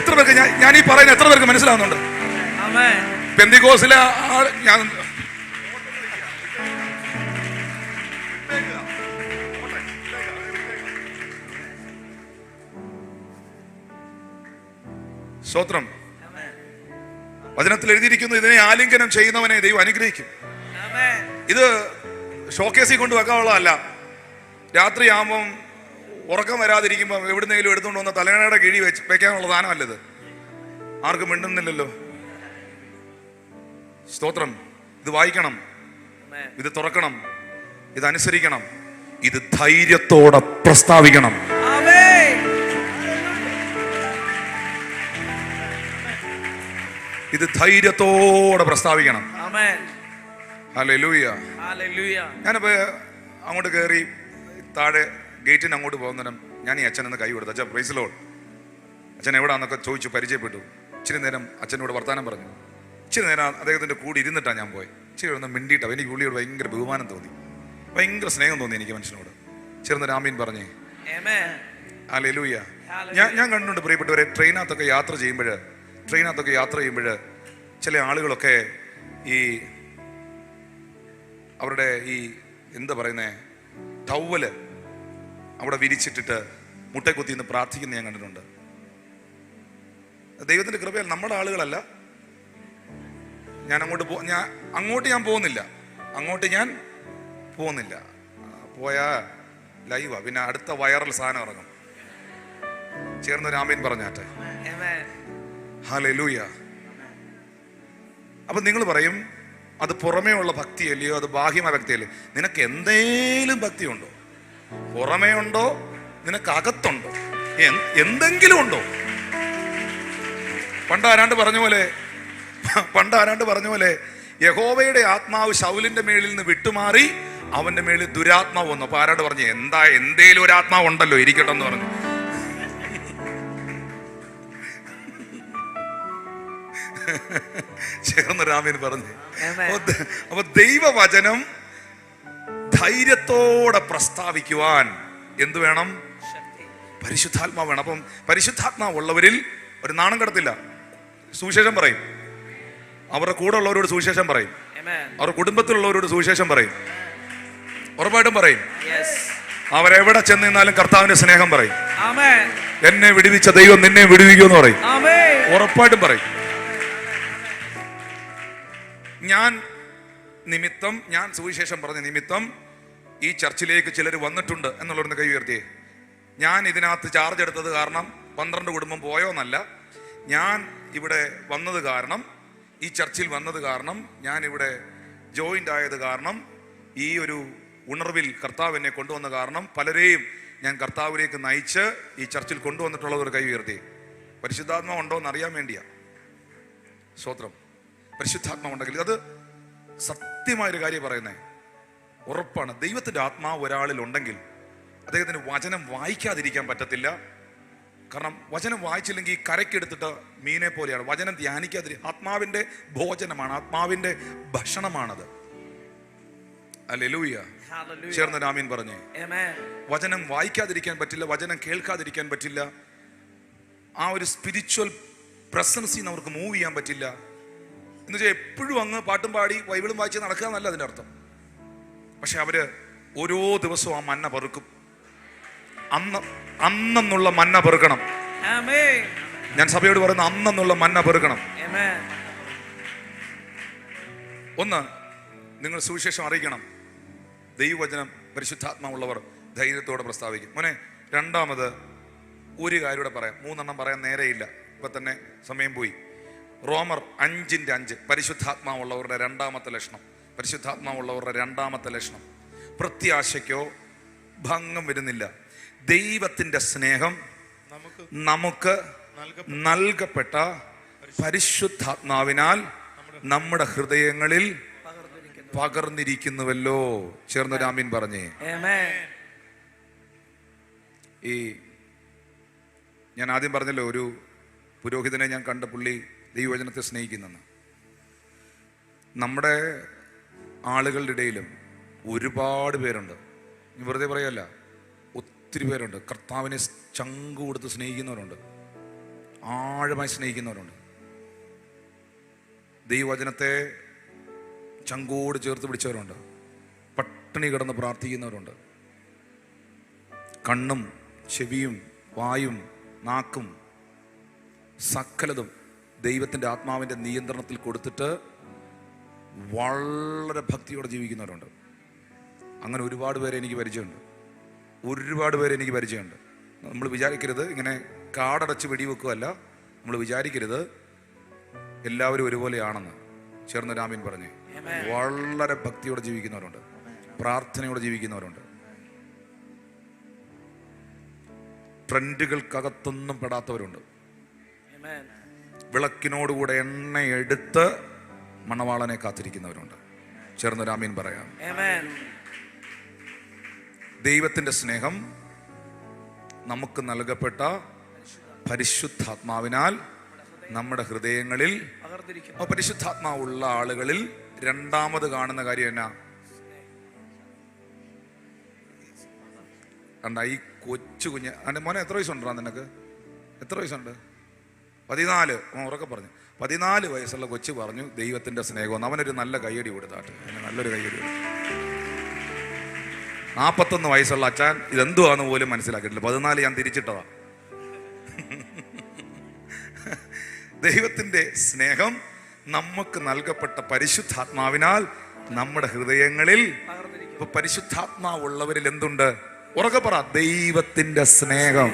എത്ര പേർക്ക് ഞാൻ ഈ പറയുന്ന എത്ര പേർക്ക് മനസ്സിലാവുന്നുണ്ട്? പെന്തിക്കോസിലെ ഞാൻ സ്തോത്രം. വചനത്തിൽ എഴുതിയിരിക്കുന്നു, ഇതിനെ ആലിംഗനം ചെയ്യുന്നവനെ ദൈവം അനുഗ്രഹിക്കും. ഇത് ഷോക്കേസിൽ കൊണ്ട് വെക്കാനുള്ളതല്ല. രാത്രിയാകുമ്പം ഉറക്കം വരാതിരിക്കുമ്പം എവിടുന്നെങ്കിലും എടുത്തുകൊണ്ട് വന്ന തലയണയുടെ കിഴി വെക്കാനുള്ള സാധനമല്ലത്. ആർക്കും മിണ്ടുന്നില്ലല്ലോ. സ്തോത്രം. ഇത് വായിക്കണം, ഇത് തുറക്കണം, ഇത് അനുസരിക്കണം, ഇത് ധൈര്യത്തോടെ പ്രസ്താവിക്കണം. ഇത് ധൈര്യത്തോടെ പ്രസ്താവിക്കണം. ഹല്ലേലൂയ. ഞാനിപ്പോ അങ്ങോട്ട് കയറി താഴെ ഗേറ്റിന് അങ്ങോട്ട് പോകുന്നതിനും ഞാൻ ഈ അച്ഛനെന്ന് കൈ കൊടുത്തു. അച്ഛൻ പ്രൈസ് ലോർഡ്. അച്ഛൻ എവിടാന്നൊക്കെ ചോദിച്ചു, പരിചയപ്പെട്ടു. ഇച്ചിരി നേരം അച്ഛനോട് വർത്താനം പറഞ്ഞു. ഇച്ചിരി നേരം അദ്ദേഹത്തിൻ്റെ കൂടെ ഇരുന്നിട്ടാണ് ഞാൻ പോയി. ഇച്ചിരി ഒന്ന് മിണ്ടിയിട്ടോ. എനിക്ക് പുള്ളിയോട് ഭയങ്കര ബഹുമാനം തോന്നി, ഭയങ്കര സ്നേഹം തോന്നി എനിക്ക് മനുഷ്യനോട്. ചേർന്ന് രാമീൻ പറഞ്ഞേ ഹല്ലേലൂയ. ഞാൻ കണ്ടിട്ടുണ്ട് പ്രിയപ്പെട്ടവരെ, ട്രെയിനകത്തൊക്കെ യാത്ര ചെയ്യുമ്പോൾ ചില ആളുകളൊക്കെ ഈ അവരുടെ ഈ എന്താ പറയുന്നേ ടവല് അവിടെ വിരിച്ചിട്ടിട്ട് മുട്ടക്കുത്തി നിന്ന് പ്രാർത്ഥിക്കുന്ന ഞാൻ കണ്ടിട്ടുണ്ട്. ദൈവത്തിൻ്റെ കൃപയാൽ നമ്മുടെ ആളുകളല്ല. ഞാൻ പോകുന്നില്ല. പോയാ ലൈവാ, പിന്നെ അടുത്ത വൈറൽ സാധനം ഇറങ്ങും. ചേർന്ന് രാമീൻ പറഞ്ഞാട്ടെ. ഹല്ലേലൂയ. അപ്പൊ നിങ്ങൾ പറയും, അത് പുറമേ ഉള്ള ഭക്തിയല്ലയോ, അത് ബാഹ്യമായ ഭക്തിയല്ലേ? നിനക്ക് എന്തേലും ഭക്തി ഉണ്ടോ? പുറമേ ഉണ്ടോ, നിനക്ക് അകത്തുണ്ടോ, എന്തെങ്കിലും ഉണ്ടോ? പണ്ട് ആരാണ്ട് പറഞ്ഞ പോലെ യഹോവയുടെ ആത്മാവ് ശൗലിന്റെ മേളിൽ നിന്ന് വിട്ടുമാറി അവന്റെ മേളിൽ ദുരാത്മാവ് വന്നു. അപ്പൊ ആരാണ്ട് പറഞ്ഞു, എന്തേലും ഒരു ആത്മാവ് ഉണ്ടല്ലോ, ഇരിക്കട്ടെ എന്ന് പറഞ്ഞു. ചേർന്ന് രാമൻ പറഞ്ഞു. അപ്പൊ ദൈവവചനം ധൈര്യത്തോടെ പ്രസ്താവിക്കുവാൻ എന്ത് വേണം? പരിശുദ്ധാത്മാവ് വേണം. അപ്പം പരിശുദ്ധാത്മാവ് ഉള്ളവരിൽ ഒരു നാണം കടത്തില്ല. സുവിശേഷം പറയും, അവരുടെ കൂടെ ഉള്ളവരോട് സുവിശേഷം പറയും, അവരുടെ കുടുംബത്തിലുള്ളവരോട് സുവിശേഷം പറയും, ഉറപ്പായിട്ടും പറയും. അവരെവിടെ ചെന്ന് നിന്നാലും കർത്താവിന്റെ സ്നേഹം പറയും. എന്നെ വിടുവിച്ച ദൈവം നിന്നെ വിടുവിക്കുമെന്ന് പറയും, ഉറപ്പായിട്ടും പറയും. ഞാൻ സുവിശേഷം പറഞ്ഞ നിമിത്തം ഈ ചർച്ചിലേക്ക് ചിലർ വന്നിട്ടുണ്ട് എന്നുള്ളവരുടെ കൈ ഉയർത്തിയേ. ഞാൻ ഇതിനകത്ത് ചാർജ് എടുത്തത് കാരണം 12 കുടുംബം പോയോന്നല്ല. ഞാൻ ഇവിടെ വന്നത് കാരണം, ഈ ചർച്ചിൽ വന്നത് കാരണം, ഞാൻ ഇവിടെ ജോയിൻ്റ് ആയത് കാരണം, ഈ ഒരു ഉണർവിൽ കർത്താവ് എന്നെ കൊണ്ടുവന്ന കാരണം, പലരെയും ഞാൻ കർത്താവിലേക്ക് നയിച്ച് ഈ ചർച്ചിൽ കൊണ്ടുവന്നിട്ടുള്ളത് ഒരു കൈ ഉയർത്തി. പരിശുദ്ധാത്മാവ് ഉണ്ടോ എന്ന് അറിയാൻ വേണ്ടിയാ. സ്തോത്രം. പരിശുദ്ധാത്മാവ് ഉണ്ടെങ്കിൽ അത് സത്യമായൊരു കാര്യം പറയുന്നേ, ഉറപ്പാണ്. ദൈവത്തിൻ്റെ ആത്മാവ് ഒരാളിൽ ഉണ്ടെങ്കിൽ അദ്ദേഹത്തിന് വചനം വായിക്കാതിരിക്കാൻ പറ്റത്തില്ല. കാരണം വചനം വായിച്ചില്ലെങ്കിൽ കരയ്ക്കെടുത്തിട്ട് മീനെ പോലെയാണ്. വചനം ധ്യാനിക്കാതിരി ആത്മാവിൻ്റെ ഭോജനമാണ്, ആത്മാവിൻ്റെ ഭക്ഷണമാണത്. ഹല്ലേലൂയ. ചേർന്ന് ആമീൻ പറഞ്ഞേ. വചനം വായിക്കാതിരിക്കാൻ പറ്റില്ല, വചനം കേൾക്കാതിരിക്കാൻ പറ്റില്ല. ആ ഒരു സ്പിരിച്വൽ പ്രസൻസിൽ നിന്ന് അവർക്ക് മൂവ് ചെയ്യാൻ പറ്റില്ല. എന്ന് വെച്ചാൽ എപ്പോഴും അങ്ങ് പാട്ടും പാടി ബൈബിളും വായിച്ച് നടക്കുക എന്നല്ല അതിൻ്റെ അർത്ഥം. പക്ഷെ അവര് ഓരോ ദിവസവും ആ മന്ന പെറുക്കും. അന്നുള്ള മന്ന പെറുക്കണം. ഞാൻ സഭയോട് പറയുന്ന അന്നുള്ള മന്ന പെറുക്കണം. ഒന്ന്, നിങ്ങൾ സുവിശേഷം അറിയിക്കണം. ദൈവവചനം പരിശുദ്ധാത്മാവുള്ളവർ ധൈര്യത്തോടെ പ്രസ്താവിക്കും. മോനെ, രണ്ടാമത് ഒരു കാര്യം കൂടെ പറയാം. 3 പറയാൻ നേരെയില്ല, ഇപ്പൊ തന്നെ സമയം പോയി. റോമർ 5:5 പരിശുദ്ധാത്മാവുള്ളവരുടെ രണ്ടാമത്തെ ലക്ഷണം. പരിശുദ്ധാത്മാവുള്ളവരുടെ രണ്ടാമത്തെ ലക്ഷണം, പ്രത്യാശയ്ക്കോ ഭംഗം വരുന്നില്ല. ദൈവത്തിന്റെ സ്നേഹം നമുക്ക് നൽകപ്പെട്ട പരിശുദ്ധാത്മാവിനാൽ നമ്മുടെ ഹൃദയങ്ങളിൽ പകർന്നിരിക്കുന്നുവല്ലോ. ചേർന്നൊരു ആമീൻ പറഞ്ഞേ. ഈ ഞാൻ ആദ്യം പറഞ്ഞല്ലോ, ഒരു പുരോഹിതനെ ഞാൻ കണ്ട, പുള്ളി ദൈവവചനത്തെ സ്നേഹിക്കുന്നെന്ന്. നമ്മുടെ ആളുകളുടെ ഇടയിലും ഒരുപാട് പേരുണ്ട്, വെറുതെ പറയല്ല, ഒത്തിരി പേരുണ്ട്. കർത്താവിനെ ചങ്ക് കൊടുത്ത് സ്നേഹിക്കുന്നവരുണ്ട്, ആഴമായി സ്നേഹിക്കുന്നവരുണ്ട്. ദൈവവചനത്തെ ചങ്കോട് ചേർത്ത് പിടിച്ചവരുണ്ട്, പട്ടിണി കിടന്ന് പ്രാർത്ഥിക്കുന്നവരുണ്ട്. കണ്ണും ചെവിയും വായും നാക്കും സകലതും ദൈവത്തിൻ്റെ ആത്മാവിൻ്റെ നിയന്ത്രണത്തിൽ കൊടുത്തിട്ട് വളരെ ഭക്തിയോടെ ജീവിക്കുന്നവരുണ്ട്. അങ്ങനെ ഒരുപാട് പേരെ എനിക്ക് പരിചയമുണ്ട്, ഒരുപാട് പേരെ എനിക്ക് പരിചയമുണ്ട്. നമ്മൾ വിചാരിക്കരുത് ഇങ്ങനെ കാടടച്ച് വെടിവെക്കുകയല്ല, നമ്മൾ വിചാരിക്കരുത് എല്ലാവരും ഒരുപോലെയാണെന്ന്. ചേർന്ന് രാമീൻ പറഞ്ഞ് വളരെ ഭക്തിയോടെ ജീവിക്കുന്നവരുണ്ട്, പ്രാർത്ഥനയോടെ ജീവിക്കുന്നവരുണ്ട്. ട്രെൻഡുകൾക്കകത്തൊന്നും പെടാത്തവരുണ്ട്. വിളക്കിനോടുകൂടെ എണ്ണ എടുത്ത് മണവാളനെ കാത്തിരിക്കുന്നവരുണ്ട്. ചേർന്ന് രാമീൻ പറയാം. ദൈവത്തിന്റെ സ്നേഹം നമുക്ക് നൽകപ്പെട്ട പരിശുദ്ധാത്മാവിനാൽ നമ്മുടെ ഹൃദയങ്ങളിൽ, പരിശുദ്ധാത്മാവുള്ള ആളുകളിൽ രണ്ടാമത് കാണുന്ന കാര്യം എന്നാ? കണ്ട ഈ കൊച്ചു കുഞ്ഞ്, എൻ്റെ മോനെ എത്ര വയസ്സുണ്ടാ നിനക്ക്? എത്ര വയസ്സുണ്ട്? 14. ഉറക്കെ പറഞ്ഞു. 14 വയസ്സുള്ള കൊച്ചു പറഞ്ഞു ദൈവത്തിന്റെ സ്നേഹം. അവനൊരു നല്ല കയ്യടി കൊടുത്താട്ടെ, നല്ലൊരു കയ്യടി. 41 വയസ്സുള്ള അച്ഛൻ ഇതെന്തുവാന്ന് പോലും മനസ്സിലാക്കിയിട്ടില്ല. 14 ഞാൻ തിരിച്ചിട്ടതാ. ദൈവത്തിന്റെ സ്നേഹം നമുക്ക് നൽകപ്പെട്ട പരിശുദ്ധാത്മാവിനാൽ നമ്മുടെ ഹൃദയങ്ങളിൽ, ഇപ്പൊ പരിശുദ്ധാത്മാവുള്ളവരിൽ എന്തുണ്ട്? ഉറക്കെ പറ, ദൈവത്തിന്റെ സ്നേഹം.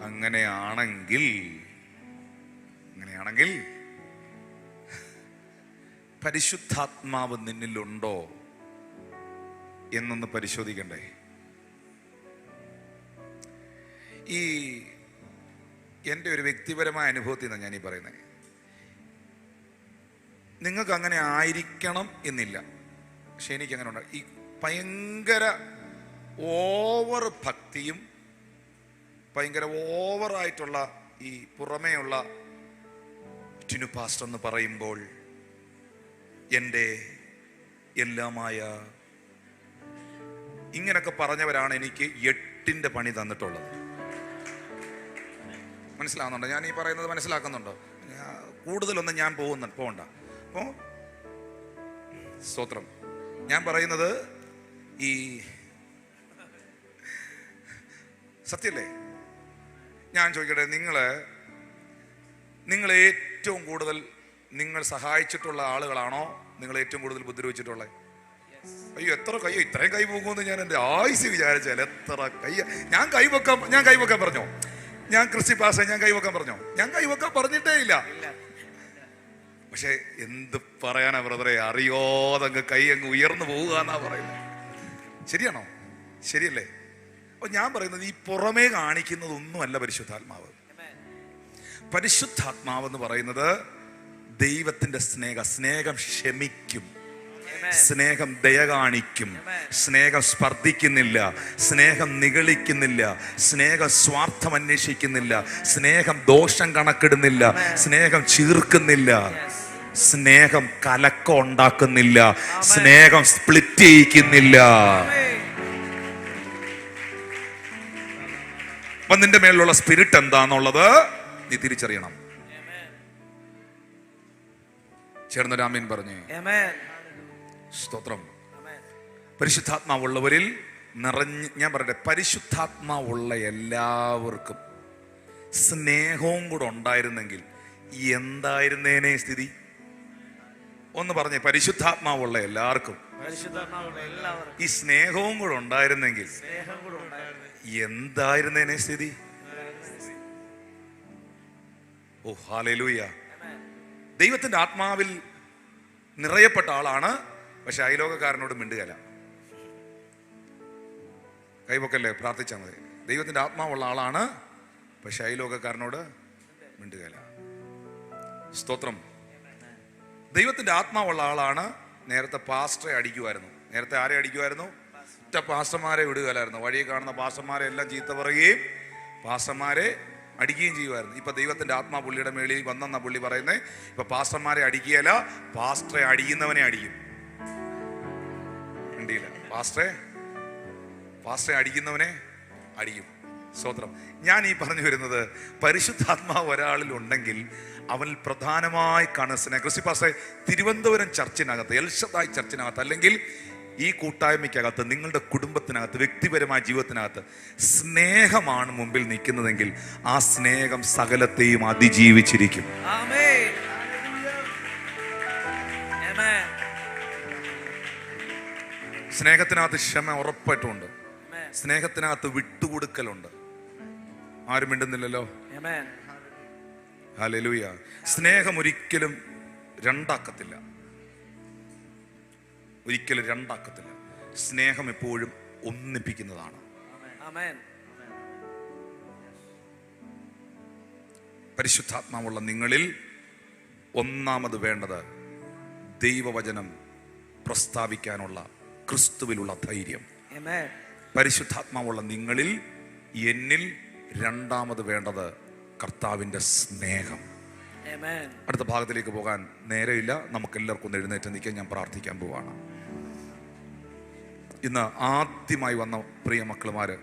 അങ്ങനെയാണെങ്കിൽ പരിശുദ്ധാത്മാവ് നിന്നിലുണ്ടോ എന്നൊന്ന് പരിശോധിക്കണ്ടേ? ഈ എൻ്റെ ഒരു വ്യക്തിപരമായ അനുഭവത്തിൽ നിന്നാണ് ഞാനീ പറയുന്നത്. നിങ്ങൾക്ക് അങ്ങനെ ആയിരിക്കണം എന്നില്ല, പക്ഷെ എനിക്കങ്ങനെ ഉണ്ട്. ഈ ഭയങ്കര ഓവർ ഭക്തിയും ഭയങ്കര ഓവറായിട്ടുള്ള ഈ പുറമേയുള്ള ടിനു പാസ്റ്റർ എന്ന് പറയുമ്പോൾ എൻ്റെ എല്ലാമായ ഇങ്ങനൊക്കെ പറഞ്ഞവരാണ് എനിക്ക് 8ന്റെ പണി തന്നിട്ടുള്ളത്. മനസ്സിലാവുന്നുണ്ടോ? ഞാൻ ഈ പറയുന്നത് മനസ്സിലാക്കുന്നുണ്ടോ? കൂടുതലൊന്നും ഞാൻ പോകണ്ട. അപ്പോൾ സ്തോത്രം. ഞാൻ പറയുന്നത് ഈ സത്യല്ലേ? ഞാൻ ചോദിക്കട്ടെ, നിങ്ങൾ ഏറ്റവും കൂടുതൽ നിങ്ങൾ സഹായിച്ചിട്ടുള്ള ആളുകളാണോ നിങ്ങൾ ഏറ്റവും കൂടുതൽ ഉപദ്രവിച്ചിട്ടുള്ളത്? അയ്യോ എത്ര കയ്യോ, ഇത്രയും കൈ പോകുമെന്ന് ഞാൻ എൻ്റെ ആയുസ് വിചാരിച്ചാൽ എത്ര കയ്യ. ഞാൻ കൈവെക്കാൻ പറഞ്ഞോ? ഞാൻ ക്രിസ്റ്റി പാസ്റ്റർ ഞാൻ കൈവെക്കാൻ പറഞ്ഞോ? ഞാൻ കൈവെക്കാൻ പറഞ്ഞിട്ടേ ഇല്ല. പക്ഷെ എന്ത് പറയാനാ ബ്രദറെ, അറിയാതെ കൈ അങ്ങ് ഉയർന്നു പോവുക എന്നാ പറയുന്നത്. ശരിയാണോ? ശരിയല്ലേ? അപ്പൊ ഞാൻ പറയുന്നത് ഈ പുറമേ കാണിക്കുന്നതൊന്നുമല്ല പരിശുദ്ധാത്മാവ്. പരിശുദ്ധാത്മാവ് എന്ന് പറയുന്നത് ദൈവത്തിന്റെ സ്നേഹം ക്ഷമിക്കും, സ്നേഹം ദയ കാണിക്കും, സ്നേഹം സ്പർദ്ധിക്കുന്നില്ല, സ്നേഹം നിഗളിക്കുന്നില്ല, സ്നേഹം സ്വാർത്ഥം അന്വേഷിക്കുന്നില്ല, സ്നേഹം ദോഷം കണക്കിടുന്നില്ല, സ്നേഹം ചീർക്കുന്നില്ല. സ്നേഹം കലക്കം ഉണ്ടാക്കുന്നില്ല, സ്നേഹം സ്പ്ലിറ്റ് ചെയ്യിക്കുന്നില്ല. അപ്പൊ നിന്റെ മേലുള്ള സ്പിരിറ്റ് എന്താന്നുള്ളത് നീ തിരിച്ചറിയണം. ചേർന്ന് ആമേൻ പറഞ്ഞേ. സ്തോത്രം. പരിശുദ്ധാത്മാവുള്ളവരിൽ നിറഞ്ഞ്, ഞാൻ പറയട്ടെ, പരിശുദ്ധാത്മാവുള്ള എല്ലാവർക്കും സ്നേഹവും കൂടെ ഉണ്ടായിരുന്നെങ്കിൽ എന്തായിരുന്നേനെ സ്ഥിതി? ഒന്ന് പറഞ്ഞേ, പരിശുദ്ധാത്മാവുള്ള എല്ലാവർക്കും ഈ സ്നേഹവും കൂടെ ഉണ്ടായിരുന്നെങ്കിൽ എന്തായിരുന്നേനെ സ്ഥിതി? ഓ ഹല്ലേലൂയ. ദൈവത്തിന്റെ ആത്മാവിൽ നിറയപ്പെട്ട ആളാണ്, പക്ഷെ അയലോകക്കാരനോട് മിണ്ടുകല. കൈപൊക്കല്ലേ, പ്രാർത്ഥിച്ചാൽ മതി. ദൈവത്തിന്റെ ആത്മാവുള്ള ആളാണ്, പക്ഷെ അയലോകക്കാരനോട് മിണ്ടുകല. സ്തോത്രം. ദൈവത്തിന്റെ ആത്മാവുള്ള ആളാണ്. നേരത്തെ പാസ്റ്ററെ അടിക്കുമായിരുന്നു. നേരത്തെ ആരെ അടിക്കുമായിരുന്നു? ഒറ്റ പാസ്റ്റർമാരെ വിടുകയല്ലായിരുന്നു. വഴിയെ കാണുന്ന പാസ്റ്റർമാരെ എല്ലാം ചീത്ത പറയുകയും പാസ്റ്റർമാരെ അടിക്കുകയും ചെയ്യുമായിരുന്നു. ഇപ്പൊ ദൈവത്തിന്റെ ആത്മാ പുള്ളിയുടെ മേളിൽ വന്നെന്ന പുള്ളി പറയുന്നത്, ഇപ്പൊ പാസ്റ്റർമാരെ അടിക്കുകയല്ല, പാസ്റ്ററെ അടിക്കുന്നവനെ അടിക്കും. കണ്ടില്ല? പാസ്റ്ററെ അടിക്കുന്നവനെ അടിക്കും. സ്തോത്രം. ഞാൻ ഈ പറഞ്ഞു വരുന്നത്, പരിശുദ്ധാത്മാവ് ഒരാളിൽ ഉണ്ടെങ്കിൽ അവനിൽ പ്രധാനമായി കാണുന്ന സ്നേഹം. ക്രിസ്റ്റി പാസ്റ്ററെ, തിരുവനന്തപുരം ചർച്ചിനകത്ത്, എൽഷദായ് ചർച്ചിനകത്ത്, അല്ലെങ്കിൽ ഈ കൂട്ടായ്മയ്ക്കകത്ത്, നിങ്ങളുടെ കുടുംബത്തിനകത്ത്, വ്യക്തിപരമായ ജീവിതത്തിനകത്ത് സ്നേഹമാണ് മുമ്പിൽ നിൽക്കുന്നതെങ്കിൽ ആ സ്നേഹം സകലത്തെയും അതിജീവിച്ചിരിക്കും. സ്നേഹത്തിനകത്ത് ക്ഷമ ഉറപ്പായിട്ടുമുണ്ട്. സ്നേഹത്തിനകത്ത് വിട്ടുകൊടുക്കലുണ്ട്. ആരും മിണ്ടുന്നില്ലല്ലോ. ഹല്ലേലൂയ. സ്നേഹം ഒരിക്കലും രണ്ടാക്കത്തില്ല. സ്നേഹം എപ്പോഴും ഒന്നിപ്പിക്കുന്നതാണ്. പരിശുദ്ധാത്മാവുള്ള നിങ്ങളിൽ ഒന്നാമത് വേണ്ടത് ദൈവവചനം പ്രസ്താവിക്കാനുള്ള ക്രിസ്തുവിലുള്ള ധൈര്യം. പരിശുദ്ധാത്മാവുള്ള നിങ്ങളിൽ, എന്നിൽ രണ്ടാമത് വേണ്ടത് കർത്താവിന്റെ സ്നേഹം. അടുത്ത ഭാഗത്തിലേക്ക് പോകാൻ നേരമില്ല. നമുക്ക് എല്ലാവർക്കും ഒന്ന് എഴുന്നേറ്റ് നിൽക്കാൻ ഞാൻ പ്രാർത്ഥിക്കാൻ പോവാണ്. ഇന്ന് ആദ്യമായി വന്ന പ്രിയ മക്കളുമാര്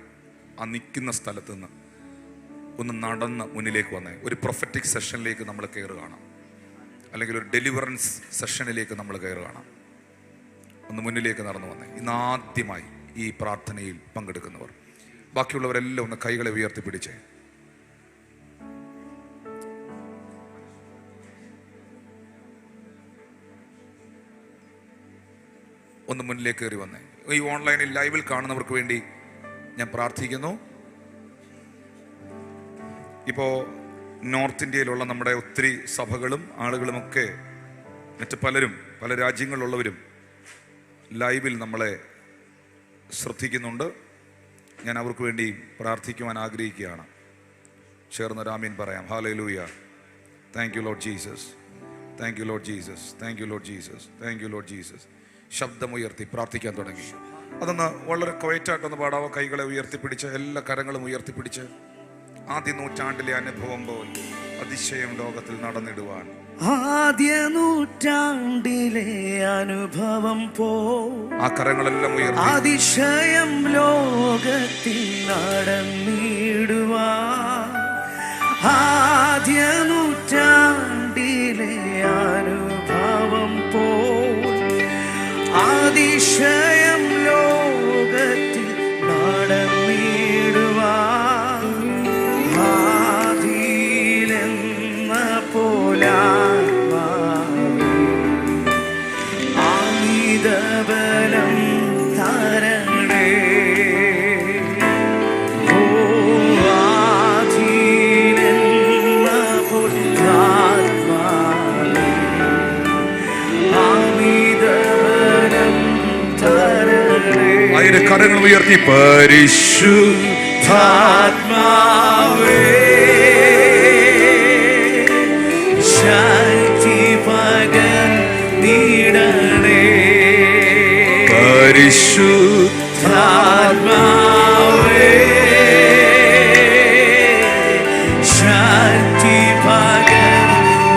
ആ നിൽക്കുന്ന സ്ഥലത്ത് നിന്ന് ഒന്ന് നടന്ന് മുന്നിലേക്ക് വന്നേ. ഒരു പ്രൊഫറ്റിക് സെഷനിലേക്ക് നമ്മൾ കയറുകയാണ്, അല്ലെങ്കിൽ ഒരു ഡെലിവറൻസ് സെഷനിലേക്ക് നമ്മൾ കയറുകയാണ്. ഒന്ന് മുന്നിലേക്ക് നടന്നു വന്നേ. ഇന്ന് ആദ്യമായി ഈ പ്രാർത്ഥനയിൽ പങ്കെടുക്കുന്നവർ, ബാക്കിയുള്ളവരെല്ലാം ഒന്ന് കൈകളെ ഉയർത്തിപ്പിടിച്ചേ. ഒന്ന് മുന്നിലേക്ക് കയറി വന്നേ. ഈ ഓൺലൈനിൽ ലൈവിൽ കാണുന്നവർക്ക് വേണ്ടി ഞാൻ പ്രാർത്ഥിക്കുന്നു. ഇപ്പോൾ നോർത്ത് ഇന്ത്യയിലുള്ള നമ്മുടെ ഒത്തിരി സഭകളും ആളുകളുമൊക്കെ, മറ്റ് പലരും, പല രാജ്യങ്ങളിലുള്ളവരും ലൈവിൽ നമ്മളെ ശ്രദ്ധിക്കുന്നുണ്ട്. ഞാൻ അവർക്ക് വേണ്ടി പ്രാർത്ഥിക്കുവാൻ ആഗ്രഹിക്കുകയാണ്. ചേർന്ന് ആമേൻ പറയാം. Hallelujah. Thank you Lord Jesus. Thank you Lord Jesus. Thank you Lord Jesus. Thank you Lord Jesus. ശബ്ദമുയർത്തി പ്രാർത്ഥിക്കാൻ തുടങ്ങി. അതൊന്ന് വളരെ ക്വയറ്റായിട്ടൊന്ന് പാടാവോ? കൈകളെ ഉയർത്തിപ്പിടിച്ച്, എല്ലാ കരങ്ങളും ഉയർത്തിപ്പിടിച്ച്, ആദ്യ നൂറ്റാണ്ടിലെ അനുഭവം പോലെ അതിശയം ലോകത്തിൽ നടന്നിടുവാൻ. ആദ്യ നൂറ്റാണ്ടിലെ അനുഭവം പോ ആ കരങ്ങളെല്ലാം ഉയർത്തി അതിശയം ലോകത്തിൽ നടന്നിടുവാൻ. ആദ്യ നൂറ്റാണ്ടിലെ അനുഭവം പോ അതിശയം ലോകത്തിൽ നടന്നിടുവാൻ. ആദിയിലെന്ന പോലാത്മാവേ അമിതബലം തരണേ. ഓ ആദിയിലെന്ന പോലാത്മാവേ അമിതബലം തരണേ. അതിന്റെ കരങ്ങൾ ഉയർത്തി പരിശുദ്ധാത്മാവേ ശക്തി പകർന്നിടണേ. പരിശുദ്ധാത്മാവേ ശക്തി പകർന്നിടണേ.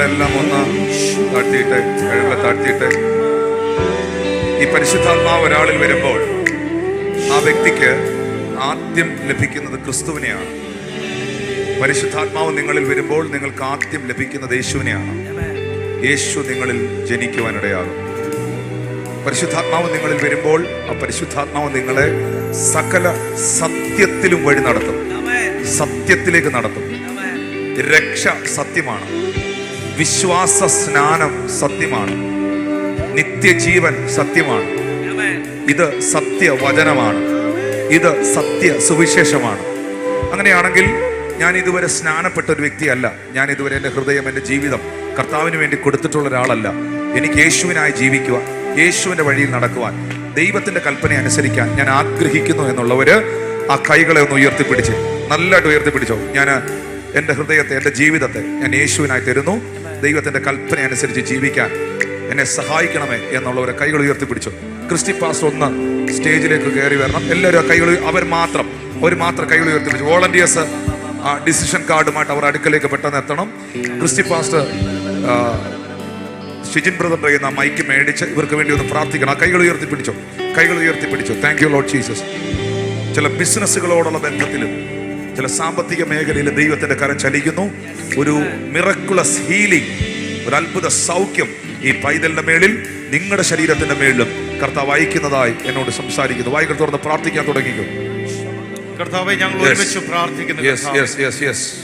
കൈകളെല്ലാം ഒന്ന് താഴ്ത്തിയിട്ട്, കൈകളെ താഴ്ത്തിയിട്ട്. ഈ പരിശുദ്ധാത്മാവ് ഒരാളിൽ വരുമ്പോൾ ആ വ്യക്തിക്ക് ആദ്യം ലഭിക്കുന്നത് ക്രിസ്തുവിനെയാണ്. പരിശുദ്ധാത്മാവ് നിങ്ങളിൽ വരുമ്പോൾ നിങ്ങൾക്ക് ആദ്യം ലഭിക്കുന്നത് യേശുവിനെയാണ്. യേശു നിങ്ങളിൽ ജനിക്കുവാനിടയാകും. പരിശുദ്ധാത്മാവ് നിങ്ങളിൽ വരുമ്പോൾ ആ പരിശുദ്ധാത്മാവ് നിങ്ങളെ സകല സത്യത്തിലും വഴി നടത്തും, സത്യത്തിലേക്ക് നടത്തും. രക്ഷ സത്യമാണ്, വിശ്വാസ സ്നാനം സത്യമാണ്, നിത്യജീവൻ സത്യമാണ്. ഇത് സത്യവചനമാണ്, ഇത് സത്യ സുവിശേഷമാണ്. അങ്ങനെയാണെങ്കിൽ ഞാൻ ഇതുവരെ സ്നാനപ്പെട്ട ഒരു വ്യക്തിയല്ല. ഞാൻ ഇതുവരെ എൻ്റെ ഹൃദയം, എൻ്റെ ജീവിതം കർത്താവിന് വേണ്ടി കൊടുത്തിട്ടുള്ള ഒരാളല്ല. എനിക്ക് യേശുവിനായി ജീവിക്കുവാൻ, യേശുവിൻ്റെ വഴിയിൽ നടക്കുവാൻ, ദൈവത്തിൻ്റെ കൽപ്പന അനുസരിക്കാൻ ഞാൻ ആഗ്രഹിക്കുന്നു എന്നുള്ളവര് ആ കൈകളെ ഒന്ന് ഉയർത്തിപ്പിടിച്ച്, നല്ലതായിട്ട് ഉയർത്തിപ്പിടിച്ചോ. ഞാൻ എൻ്റെ ഹൃദയത്തെ, എൻ്റെ ജീവിതത്തെ ഞാൻ യേശുവിനായി തരുന്നു. ദൈവത്തിൻ്റെ കൽപ്പന അനുസരിച്ച് ജീവിക്കാൻ എന്നെ സഹായിക്കണമേ എന്നുള്ളവരെ കൈകൾ ഉയർത്തിപ്പിടിച്ചു. ക്രിസ്റ്റി പാസ്റ്റർ ഒന്ന് സ്റ്റേജിലേക്ക് കയറി വരണം. എല്ലാവരും കൈകൾ, അവർ മാത്രം കൈകൾ ഉയർത്തിപ്പിടിച്ചു. വോളണ്ടിയേഴ്സ് ആ ഡിസിഷൻ കാർഡുമായിട്ട് അവർ അടുക്കലേക്ക് പെട്ടെന്ന് എത്തണം. ക്രിസ്റ്റി പാസ്റ്റർ ഷിജിൻ ബ്രദറിന്റെ കയ്യിൽ നിന്ന് മൈക്ക് മേടിച്ച് ഇവർക്ക് വേണ്ടി ഒന്ന് പ്രാർത്ഥിക്കണം. ആ കൈകൾ ഉയർത്തിപ്പിടിച്ചു. Thank you Lord Jesus. ചില ബിസിനസ്സുകളോടുള്ള ബന്ധത്തിലും ചില സാമ്പത്തിക മേഖലയിൽ ദൈവത്തിന്റെ കരം ചലിക്കുന്നു. ഒരു മിറക്കുലസ് ഹീലിംഗ്, ഒരു അത്ഭുത സൗഖ്യം ഈ പൈതലിന്റെ മേളിൽ, നിങ്ങളുടെ ശരീരത്തിന്റെ മേളിലും കർത്താവ് അയക്കുന്നതായി എന്നോട് സംസാരിക്കുന്നു. വായികൾ തുറന്ന് പ്രാർത്ഥിക്കാൻ തുടങ്ങിക്കും. കർത്താവെ, ഞങ്ങൾ ഒരുമിച്ച് പ്രാർത്ഥിക്കുന്നു.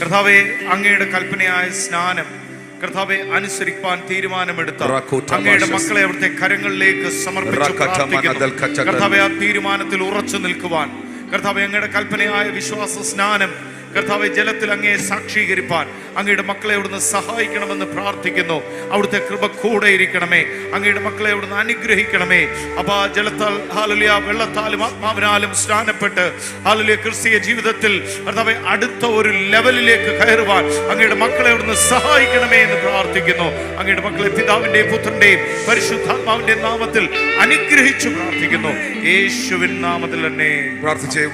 കർത്താവെ, അങ്ങയുടെ കൽപ്പനയായ സ്നാനം കർത്താവെ അനുസരിപ്പാൻ തീരുമാനമെടുത്ത അങ്ങയുടെ മക്കളെ അവിടുത്തെ കരങ്ങളിലേക്ക് സമർപ്പിച്ചു പ്രാർത്ഥിക്കുന്നു. കർത്താവെ, ആ തീരുമാനത്തിൽ ഉറച്ചു നിൽക്കുവാൻ, കർത്താവെ അങ്ങയുടെ കൽപ്പനയായ വിശ്വാസ സ്നാനം കർത്താവെ ജലത്തിൽ അങ്ങയെ സാക്ഷീകരിപ്പാൻ അങ്ങയുടെ മക്കളെ അവിടുന്ന് സഹായിക്കണമെന്ന് പ്രാർത്ഥിക്കുന്നു. അവിടുത്തെ കൃപ കൂടെ ഇരിക്കണമേ. അങ്ങയുടെ മക്കളെ അവിടുന്ന് അനുഗ്രഹിക്കണമേ. അപ്പൊ ജലത്താൽ, ഹല്ലേലൂയ, വെള്ളത്താലും ആത്മാവിനാലും സ്നാനപ്പെട്ട് ഹല്ലേലൂയ ക്രിസ്തീയ ജീവിതത്തിൽ കർത്താവെ അടുത്ത ഒരു ലെവലിലേക്ക് കയറുവാൻ അങ്ങയുടെ മക്കളെ അവിടുന്ന് സഹായിക്കണമേ എന്ന് പ്രാർത്ഥിക്കുന്നു. അങ്ങയുടെ മക്കളെ പിതാവിന്റെയും പുത്രന്റെയും പരിശുദ്ധാത്മാവിന്റെ നാമത്തിൽ അനുഗ്രഹിച്ചു പ്രാർത്ഥിക്കുന്നു. യേശുവിൻ നാമത്തിൽ തന്നെ പ്രാർത്ഥിച്ചേ.